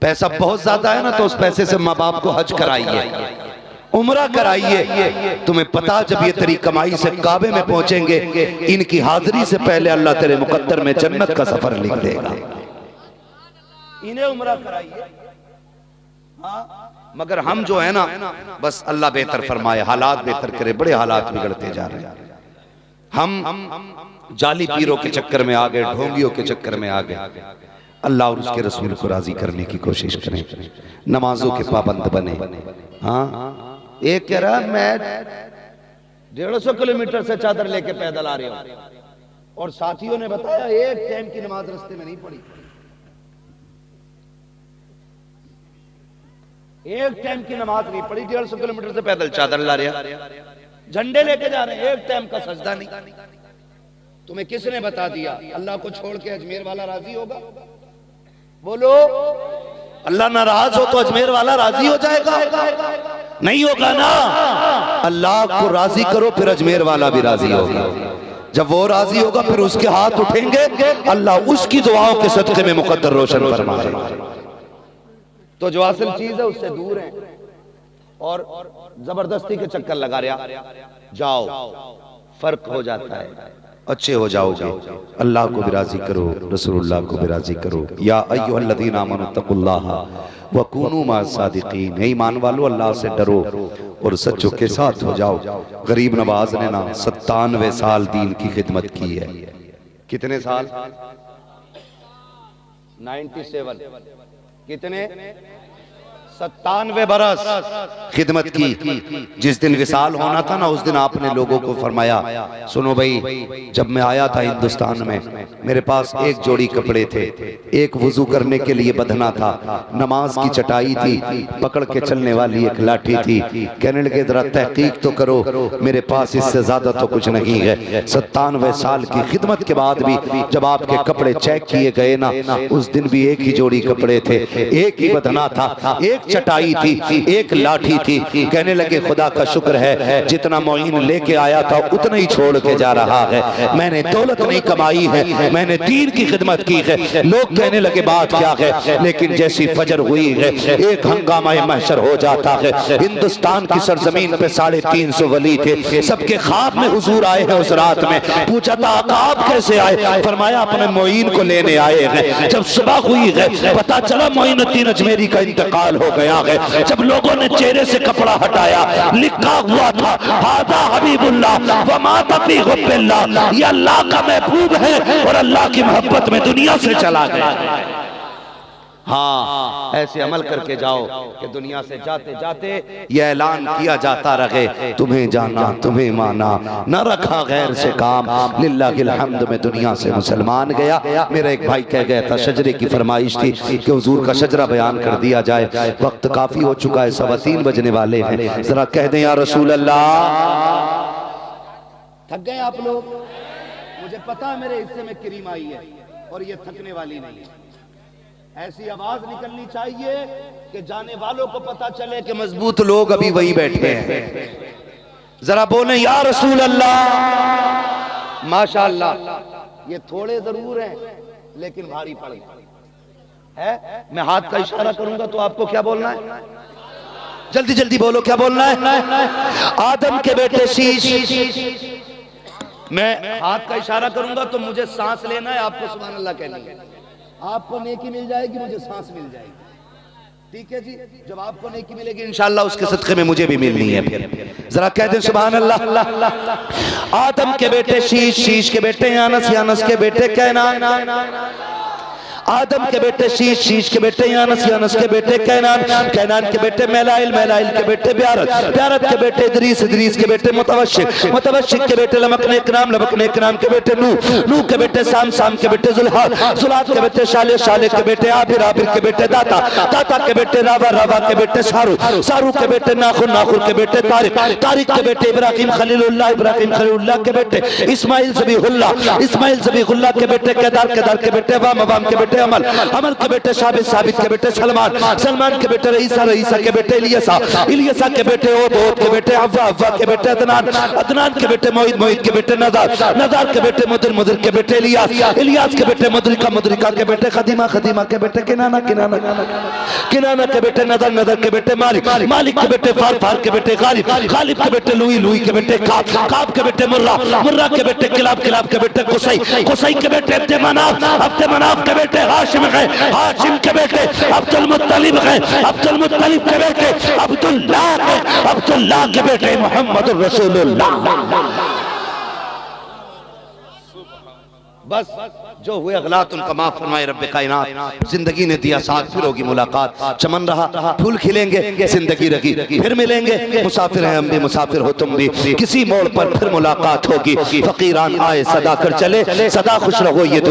पैसा बहुत ज्यादा है ना, तो उस पैसे से माँ बाप को हज कराइए, उम्रा कराइए। तुम्हें पता, जब ये तेरी कमाई से काबे में पहुंचेंगे, इनकी हाजिरी से पहले अल्लाह तेरे मुकद्दर में जन्नत का सफर लिख देगा। इन्हें उम्रा कराइए। हाँ, मगर हम जो है ना, बस अल्लाह बेहतर फरमाए, हालात बेहतर करे, बड़े हालात बिगड़ते जा रहे हैं। हम जाली पीरों के चक्कर में आ गए, ढोंगियों के चक्कर में आ गए। अल्लाह और उसके रसूल को राजी करने की कोशिश करें, नमाजों के पाबंद बने। हाँ, एक कह रहा मैं 150 किलोमीटर से चादर लेके पैदल आ रहे हूं, और साथियों ने बताया एक टाइम की नमाज रास्ते में नहीं पड़ी, एक टाइम की नमाज नहीं पड़ी, 150 किलोमीटर से पैदल चादर ला रहे, झंडे लेके जा रहे हैं, एक टाइम का सजदा नहीं। तुम्हें किसने बता दिया अल्लाह को छोड़ के अजमेर वाला राजी होगा? बोलो, अल्लाह नाराज हो तो अजमेर वाला राजी हो जाएगा? नहीं होगा ना। अल्लाह को राजी करो, फिर अजमेर वाला भी राजी होगा। जब वो राजी होगा, फिर उसके हाथ उठेंगे, अल्लाह उसकी दुआओं के सदके में मुकद्दर रोशन फरमाएगा। तो जो असल चीज है उससे दूर है, और जबरदस्ती के चक्कर लगा रहा, जाओ, फर्क हो जाता है, अच्छे हो जाओगे। अल्लाह को भी राजी करो, रसूलुल्लाह को भी राजी करो। या अय्युहल्लज़ीना आमनू तक़ुल्लाह व कूनू माअस सादिक़ीन, ईमान वालो अल्लाह से डरो और सच्चों के साथ हो जाओ। गरीब नवाज ने ना 97 साल दीन की खिदमत की है। कितने साल? 97। कितने? 97 बरस खिदमत की। जिस दिन विसाल होना था ना, उस दिन आपने लोगों को फरमाया, सुनो भाई, जब मैं आया था हिंदुस्तान में, मेरे पास एक जोड़ी कपड़े थे, एक वुजू करने के लिए बंधना था, नमाज की चटाई थी, पकड़ के चलने वाली एक लाठी थी। कहने लगे जरा तहकीक तो करो, मेरे पास इससे ज्यादा तो कुछ नहीं है। 97 साल की खिदमत के बाद भी जब आपके कपड़े चेक किए गए ना, उस दिन भी एक ही जोड़ी कपड़े थे, एक ही बंधना था, एक चटाई थी, एक लाठी थी। कहने लगे खुदा का शुक्र है, जितना मोइन लेके आया था उतना ही छोड़ के जा रहा है। मैंने दौलत नहीं कमाई है, मैंने दीन की खिदमत की है। लोग कहने लगे बात क्या है, लेकिन जैसी फजर हुई है, एक हंगामा महशर हो जाता है। हिंदुस्तान की सरजमीन पे 350 वली थे, सबके ख्वाब में हुजूर आए हैं। उस रात में पूछा था आका आप कैसे आए? फरमाया अपने मोइन को लेने आए हैं। जब सुबह हुई है, पता चला मोइनुद्दीन अजमेरी का इंतकाल हो गया है। जब लोगों ने चेहरे से कपड़ा हटाया, लिखा हुआ था हादा हबीबुल्लाह व माता फी हुब्बिल्लाह, ये अल्लाह का महबूब है और अल्लाह की मोहब्बत में दुनिया से चला गया। हाँ, ऐसे अमल करके जाओ कि दुनिया से जाते जाते ये ऐलान किया जाता रहे, तुम्हें जाना तुम्हें माना, न रखा गैर से काम, लिल्लाहिल हम्द में दुनिया से मुसलमान गया। मेरा एक भाई कह गया था, शजरे की फरमाइश थी कि हुजूर का शजरा बयान कर दिया जाए। वक्त काफी हो चुका है, 3:15 बजने वाले हैं। जरा कह दें या रसूल अल्लाह। थक गए आप लोग? मुझे पता है मेरे हिस्से में करीम आई है और ये थकने वाली नहीं है। ऐसी आवाज निकलनी चाहिए कि जाने वालों को पता चले कि मजबूत लोग अभी वही बैठे हैं। जरा बोले या रसूल अल्लाह। माशाअल्लाह, ये थोड़े जरूर हैं लेकिन भारी पड़े है। मैं हाथ का इशारा करूंगा तो आपको क्या बोलना है? जल्दी जल्दी बोलो, क्या बोलना है? आदम के बेटे शीश, मैं हाथ का इशारा करूंगा तो मुझे सांस लेना है, आपको सुभान अल्लाह कहनी है। आपको नेकी मिल जाएगी, मुझे सांस मिल जाएगी। ठीक है जी, जब आपको नेकी मिलेगी इंशाअल्लाह उसके सदक़े में मुझे भी मिलनी है। फिर जरा कह दें सुभान अल्लाह। आदम के बेटे शीश, शीश के बेटे यानस, यानस के बेटे कैनान, आदम के बेटे शीश, शीश के बेटे यानस, यानस के बेटे कैनान, कैनान के बेटे मैलाइल, मैलाइल के बेटे ब्यारत, ब्यारत के बेटे इदरीस, इदरीस के बेटे मुतवश्शिक, मुतवश्शिक के बेटे लमकने इकराम, लमकने इकराम के बेटे नूह, नूह के बेटे साम, साम के बेटे जुल्हाद, जुल्हाद के बेटे शाले, शाले के बेटे आबिर, आबिर के बेटे दाता, दाता के बेटे रावा, रावा के बेटे शाहरुख, शाहरुख के बेटे नाखुर, नाखुर के बेटे तारिक, तारिक के बेटे इब्राहिम खलीलुल्लाह, इब्राहिम खलीलुल्लाह के बेटे इस्माइल ज़बीहुल्लाह, इस्माइल ज़बीहुल्लाह के बेटे केदार, केदार के बेटे अवाम, अवाम के बेटे अमल, अमल के बेटे साबित, साबित के बेटे सलमान, सलमान के बेटे रईसा, रईसा के बेटे इलियसा, इलियसा के बेटे ओद, ओद के बेटे अव्वा, अव्वा के बेटे अदनान, अदनान के बेटे मोहित, मोहित के बेटे नज़ार, नज़ार के बेटे मुदर, मुदर के बेटे इलियास, इलियास के बेटे मुदरिका, मुदरिका के बेटे खदीमा, खदीमा के बेटे किनाना, किनाना, किनाना के बेटे नदर, नदर के बेटे मालिक, मालिक के बेटे फार, फार के बेटे गालिब, गालिब के बेटे लुई, लुई के बेटे काब, काब के बेटे मुर्रा, मुर्रा के बेटे किलाब, किलाब के बेटे कुसई, कुसई के बेटे अब्दे मनाफ, अब्दे मनाफ के बेटे हाशिम है, हाशिम के बेटे अब्दुल मुत्तलिब है, अब्दुल मुत्तलिब के बेटे अब्दुल्लाह है, अब्दुल्लाह के बेटे मोहम्मद रसूलुल्लाह। बस जो हुए गलत उनका माफ फरमाए रब्बे कायनात। जिंदगी ने दिया साथ, फिर होगी मुलाकात, चमन रहा फूल खिलेंगे, जिंदगी रही फिर मिलेंगे, मुसाफिर हैं हम भी, मुसाफिर हो तुम भी, किसी मोड़ पर फिर मुलाकात होगी। फकीरान आए सदा कर चले, सदा खुश रहो ये दुआ।